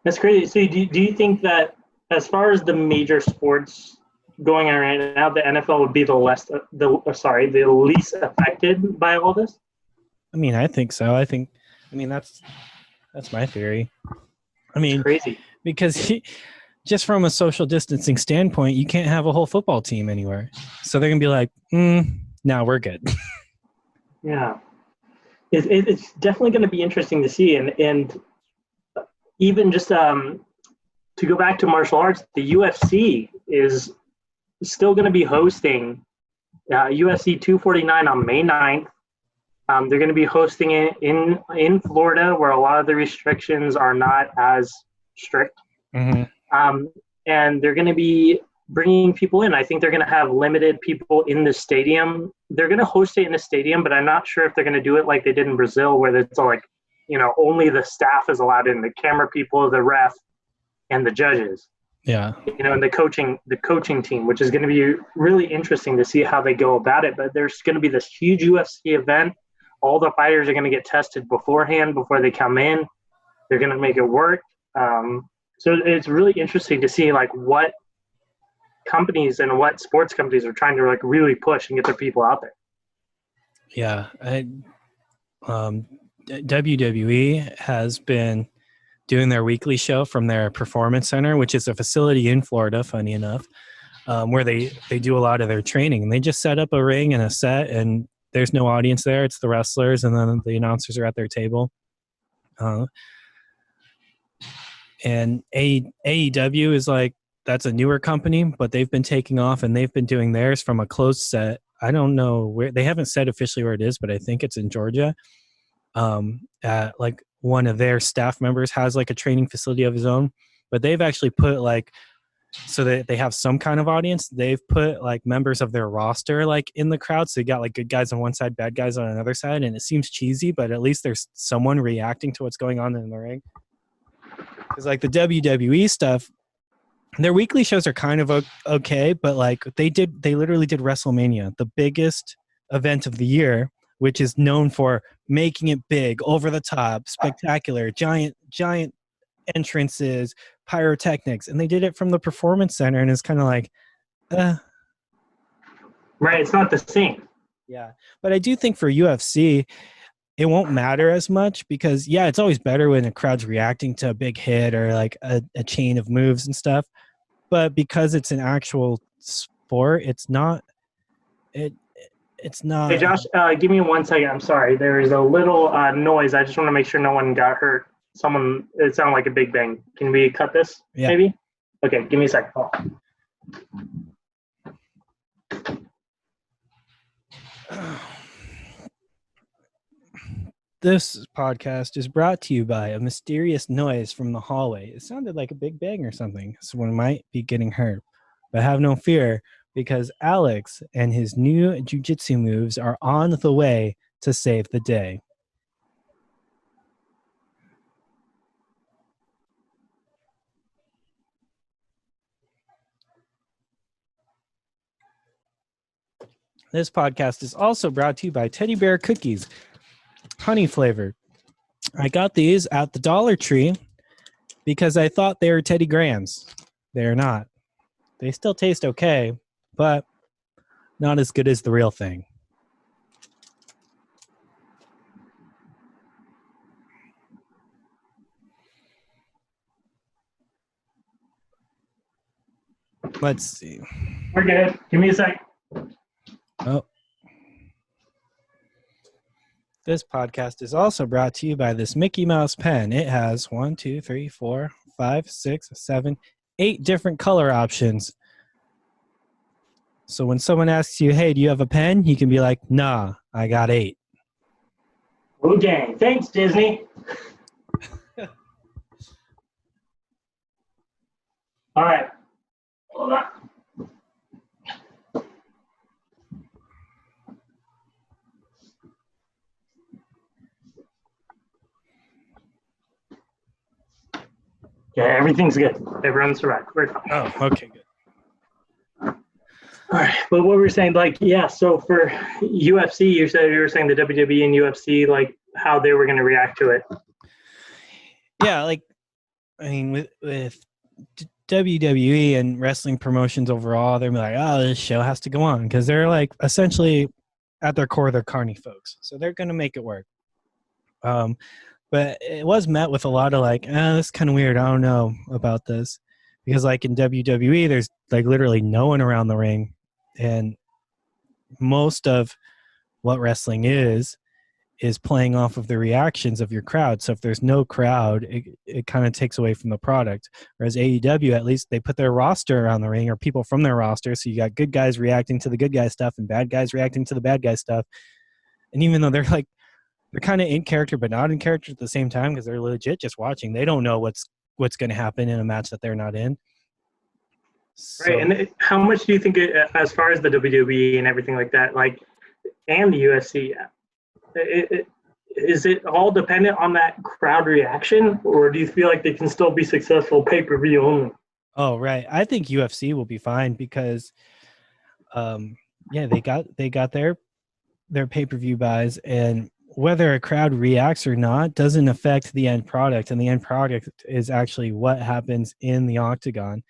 That's crazy. So do you think that as far as the major sports going on right now, the NFL would be the least affected by all this? I mean, I think so. That's my theory. I mean, it's crazy because just from a social distancing standpoint, you can't have a whole football team anywhere. So they're going to be like, no, we're good. Yeah. It's definitely going to be interesting to see. And even just to go back to martial arts, the UFC is still going to be hosting UFC 249 on May 9th. They're going to be hosting it in Florida, where a lot of the restrictions are not as strict. Mm-hmm. And they're going to be bringing people in. I think they're going to have limited people in the stadium. They're going to host it in the stadium, but I'm not sure if they're going to do it like they did in Brazil, where it's like, only the staff is allowed in, the camera people, the ref, and the judges. Yeah. And the coaching team, which is going to be really interesting to see how they go about it. But there's going to be this huge UFC event. All the fighters are going to get tested beforehand before they come in. They're going to make it work. So it's really interesting to see like what companies and what sports companies are trying to like really push and get their people out there. Yeah. WWE has been doing their weekly show from their performance center, which is a facility in Florida, funny enough, where they do a lot of their training. And they just set up a ring and a set, and there's no audience there. It's the wrestlers, and then the announcers are at their table. And AEW is like, that's a newer company, but they've been taking off, and they've been doing theirs from a closed set. I don't know where, they haven't said officially where it is, but I think it's in Georgia. Like one of their staff members has like a training facility of his own, but they've actually put like, so that they have some kind of audience, they've put like members of their roster like in the crowd. So you got like good guys on one side, bad guys on another side, and it seems cheesy, but at least there's someone reacting to what's going on in the ring. Because like the WWE stuff, their weekly shows are kind of okay, but like they literally did WrestleMania, the biggest event of the year, which is known for making it big, over the top, spectacular, giant entrances, pyrotechnics, and they did it from the performance center, and it's kind of like, right, it's not the same. Yeah, but I do think for UFC, it won't matter as much because, yeah, it's always better when a crowd's reacting to a big hit or like a chain of moves and stuff. But because it's an actual sport, it's not. It's not. Hey, Josh, give me 1 second. I'm sorry. There is a little noise. I just want to make sure no one got hurt. It sounded like a big bang. Can we cut this? Yeah. Maybe? Okay, give me a second. Oh. This podcast is brought to you by a mysterious noise from the hallway. It sounded like a big bang or something. Someone might be getting hurt. But have no fear, because Alex and his new jiu-jitsu moves are on the way to save the day. This podcast is also brought to you by Teddy Bear Cookies, honey flavored. I got these at the Dollar Tree because I thought they were Teddy Grahams. They're not. They still taste okay, but not as good as the real thing. Let's see. We're good. Give me a sec. Oh. This podcast is also brought to you by this Mickey Mouse pen. It has 1, 2, 3, 4, 5, 6, 7, 8 different color options. So when someone asks you, hey, do you have a pen? You can be like, nah, I got 8. Oh, dang. Thanks, Disney. All right. Hold on. Yeah, everything's good. Everyone's survived. We're fine. Oh, okay, good. All right, but what we were saying, like, yeah, so for UFC, you were saying the WWE and UFC, like, how they were going to react to it. Yeah, like, I mean, with WWE and wrestling promotions overall, they're like, oh, this show has to go on because they're like essentially at their core, they're carny folks, so they're going to make it work. But it was met with a lot of like, this is kind of weird. I don't know about this Because like in WWE, there's like literally no one around the ring, and most of what wrestling is playing off of the reactions of your crowd. So if there's no crowd, it kind of takes away from the product. Whereas AEW, at least they put their roster around the ring, or people from their roster. So you got good guys reacting to the good guy stuff and bad guys reacting to the bad guy stuff. And even though they're kind of in character but not in character at the same time, because they're legit just watching, they don't know what's going to happen in a match that they're not in. So, right. And how much do you think, as far as the WWE and everything like that, like, and the UFC, is it all dependent on that crowd reaction, or do you feel like they can still be successful pay-per-view only? Oh, right. I think UFC will be fine because, they got their pay-per-view buys, and whether a crowd reacts or not doesn't affect the end product, and the end product is actually what happens in the octagon.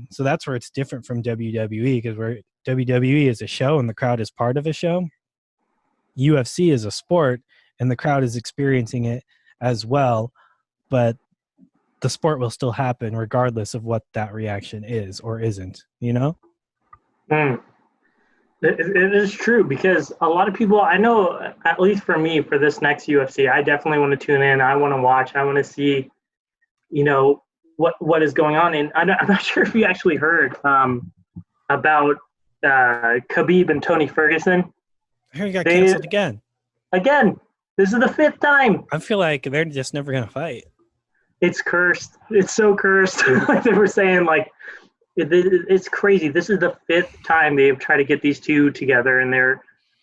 So that's where it's different from WWE, because where WWE is a show and the crowd is part of a show, UFC is a sport and the crowd is experiencing it as well, but the sport will still happen regardless of what that reaction is or isn't, you know? It is true, because a lot of people, I know, at least for me, for this next UFC, I definitely want to tune in. I want to watch. I want to see, what is going on. And I'm not sure if you actually heard about Khabib and Tony Ferguson. I heard he got canceled again. Again, this is the 5th time. I feel like they're just never going to fight. It's cursed. It's so cursed. Like they were saying, like, it's crazy. This is the 5th time they've tried to get these two together, and they're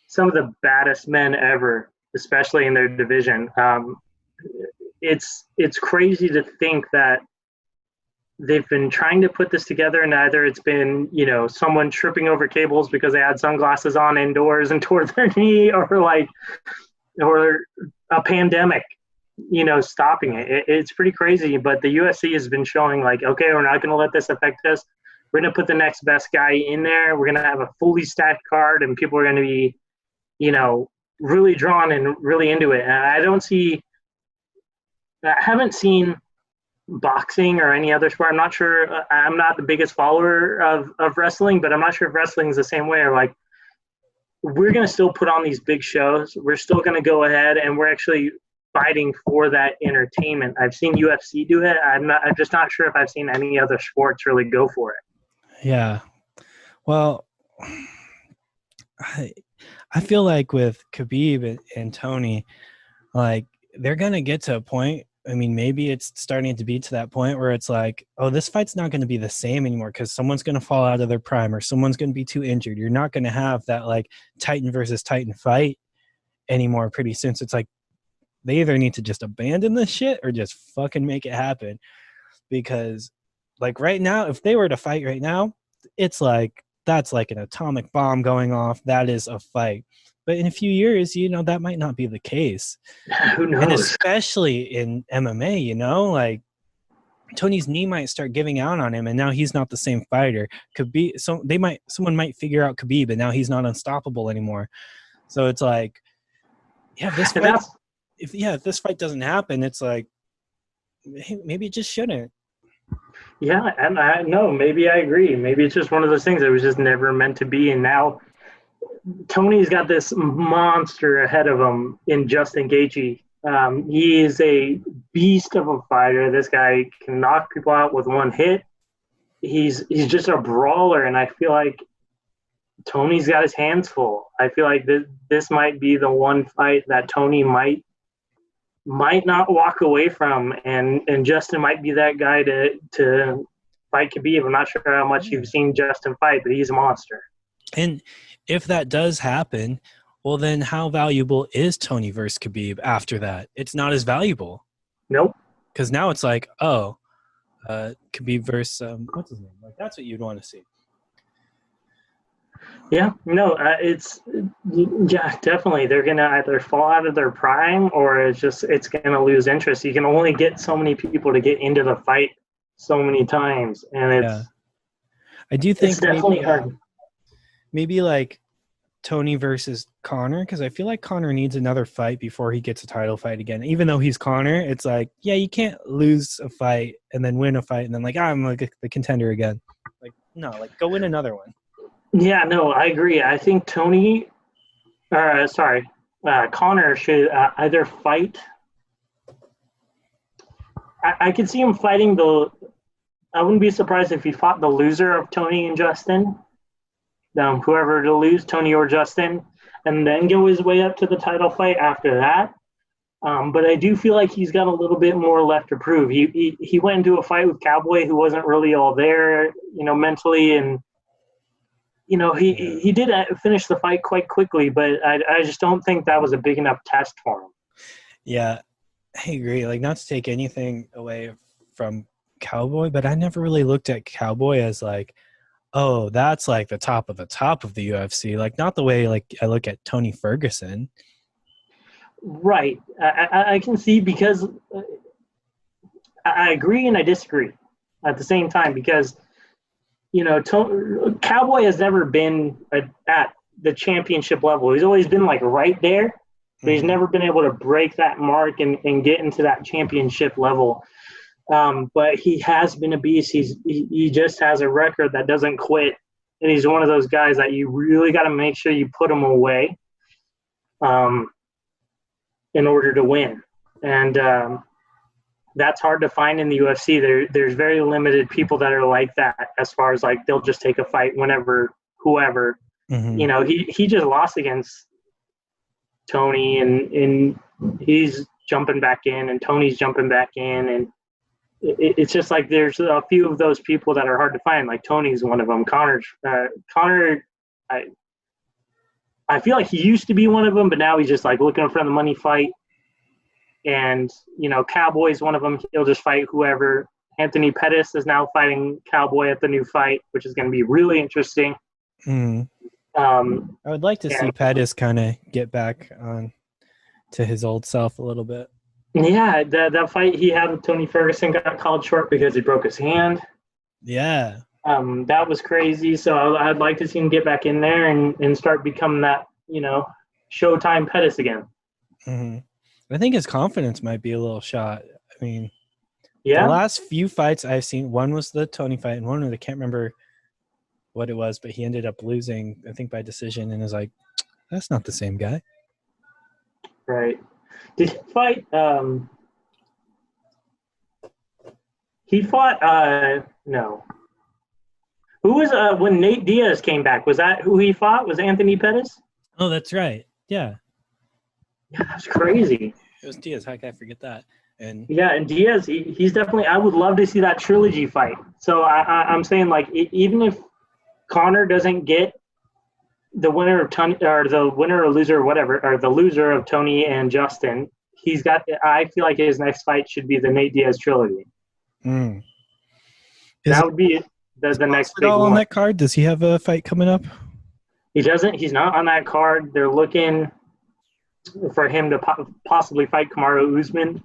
some of the baddest men ever, especially in their division. It's crazy to think that they've been trying to put this together, and either it's been, someone tripping over cables because they had sunglasses on indoors and tore their knee, or a pandemic, stopping it. It's pretty crazy, but the UFC has been showing, like, okay, we're not going to let this affect us. We're going to put the next best guy in there. We're going to have a fully stacked card, and people are going to be, really drawn and really into it. And I haven't seen boxing or any other sport. I'm not sure. I'm not the biggest follower of wrestling, but I'm not sure if wrestling is the same way. Or like, we're going to still put on these big shows. We're still going to go ahead, and we're actually fighting for that entertainment. I've seen UFC do it. I'm just not sure if I've seen any other sports really go for it. Yeah. Well, I feel like with Khabib and Tony, like, they're going to get to a point. I mean, maybe it's starting to be to that point where it's like, oh, this fight's not going to be the same anymore because someone's going to fall out of their prime or someone's going to be too injured. You're not going to have that, like, Titan versus Titan fight anymore pretty soon. So it's like, they either need to just abandon this shit or just fucking make it happen. Because, like, right now, if they were to fight right now, it's like, that's like an atomic bomb going off. That is a fight. But in a few years, that might not be the case. Who knows? And especially in MMA, like, Tony's knee might start giving out on him, and now he's not the same fighter. Someone might figure out Khabib, and now he's not unstoppable anymore. So it's like, if this fight doesn't happen, it's like, maybe it just shouldn't. Yeah, and I know, maybe I agree. Maybe it's just one of those things that was just never meant to be, and now Tony's got this monster ahead of him in Justin Gaethje. He is a beast of a fighter. This guy can knock people out with one hit. He's just a brawler, and I feel like Tony's got his hands full. I feel like this might be the one fight that Tony might not walk away from, and Justin might be that guy to fight Khabib. I'm not sure how much you've seen Justin fight, but he's a monster. And if that does happen, well, then how valuable is Tony versus Khabib after that? It's not as valuable. Nope. Because now it's like, Khabib versus, what's his name? Like, that's what you'd want to see. Yeah, no, definitely. They're going to either fall out of their prime, or it's going to lose interest. You can only get so many people to get into the fight so many times. And I do think it's definitely hard. Maybe like Tony versus Connor, because I feel like Connor needs another fight before he gets a title fight again. Even though he's Connor, it's like, yeah, you can't lose a fight and then win a fight and then like, I'm like the contender again. Like, no, like go win another one. Yeah, no, I agree. I think Connor should either fight. I could see him fighting I wouldn't be surprised if he fought the loser of Tony and Justin. Whoever to lose, Tony or Justin, and then go his way up to the title fight after that. But I do feel like he's got a little bit more left to prove. He went into a fight with Cowboy who wasn't really all there, mentally, and he did finish the fight quite quickly. But I just don't think that was a big enough test for him. Yeah, I agree. Like, not to take anything away from Cowboy, but I never really looked at Cowboy as like, oh, that's like the top of the UFC. Like, not the way like I look at Tony Ferguson. Right. I can see, because I agree and I disagree at the same time, because, Cowboy has never been at the championship level. He's always been like right there, but he's never been able to break that mark and get into that championship level. But he has been a beast. He just has a record that doesn't quit, and he's one of those guys that you really got to make sure you put him away in order to win. And that's hard to find in the UFC. There's very limited people that are like that, as far as like they'll just take a fight whenever, whoever. Mm-hmm. He just lost against Tony, and he's jumping back in, and Tony's jumping back in, and it's just like there's a few of those people that are hard to find. Like Tony's one of them. Connor, I feel like he used to be one of them, but now he's just like looking for the money fight. And Cowboy's one of them. He'll just fight whoever. Anthony Pettis is now fighting Cowboy at the new fight, which is going to be really interesting. I would like to see Pettis kind of get back on to his old self a little bit. Yeah, that fight he had with Tony Ferguson got called short because he broke his hand. Yeah. That was crazy. So I'd like to see him get back in there and start becoming that, Showtime Pettis again. Mm-hmm. I think his confidence might be a little shot. I mean, yeah. The last few fights I've seen, one was the Tony fight, and one I can't remember what it was, but he ended up losing, I think, by decision, and is like, that's not the same guy. Right. Did he fight? He fought. No. Who was when Nate Diaz came back? Was that who he fought? Was Anthony Pettis? Oh, that's right. Yeah. Yeah, that's crazy. It was Diaz. How can I forget that? And Diaz, he's definitely. I would love to see that trilogy fight. So I'm saying, like, even if Connor doesn't get the winner of Tony, or the winner or loser or whatever, or the loser of Tony and Justin, he's got. I feel like his next fight should be the Nate Diaz trilogy. That would be the next big one. On that card, does he have a fight coming up? He doesn't. He's not on that card. They're looking for him to possibly fight Kamaru Usman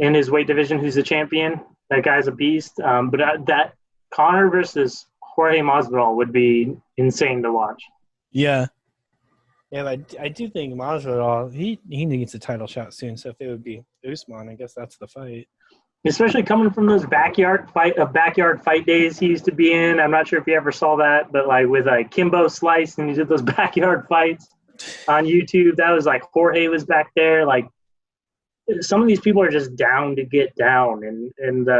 in his weight division, who's the champion. That guy's a beast. But that Connor versus Jorge Masvidal would be insane to watch. Yeah. Yeah, I do think Masvidal, he needs a title shot soon. So if it would be Usman, I guess that's the fight. Especially coming from those backyard fight days he used to be in. I'm not sure if you ever saw that, but like with like Kimbo Slice, and he did those backyard fights on YouTube. That was like Jorge was back there. Like, some of these people are just down to get down, and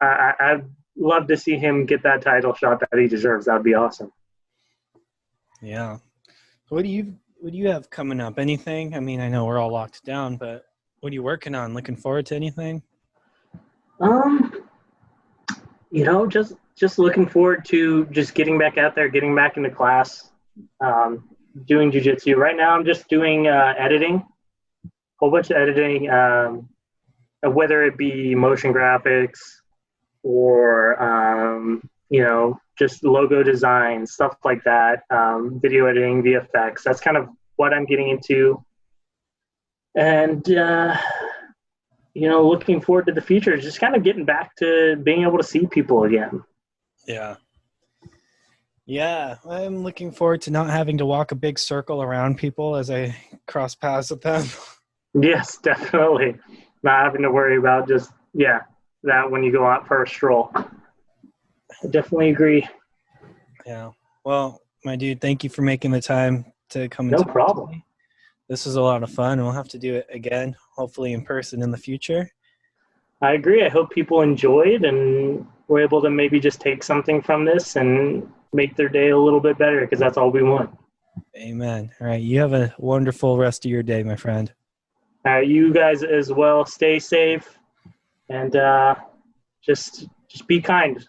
I'd love to see him get that title shot that he deserves. That would be awesome. Yeah. What do you have coming up? Anything? I mean, I know we're all locked down, but what are you working on? Looking forward to anything? Just looking forward to just getting back out there, getting back into class, doing jiu-jitsu. Right now I'm just doing editing, a whole bunch of editing, whether it be motion graphics or, just logo design, stuff like that, video editing, VFX. That's kind of what I'm getting into. And, looking forward to the future, just kind of getting back to being able to see people again. Yeah. Yeah, I'm looking forward to not having to walk a big circle around people as I cross paths with them. Yes, definitely. Not having to worry about just, that when you go out for a stroll. I definitely agree. Yeah. Well, my dude, thank you for making the time to come and No talk to problem. me. This was a lot of fun, and we'll have to do it again, hopefully in person in the future. I agree. I hope people enjoyed and were able to maybe just take something from this and make their day a little bit better, because that's all we want. Amen. All right. You have a wonderful rest of your day, my friend. You guys as well. Stay safe and just be kind.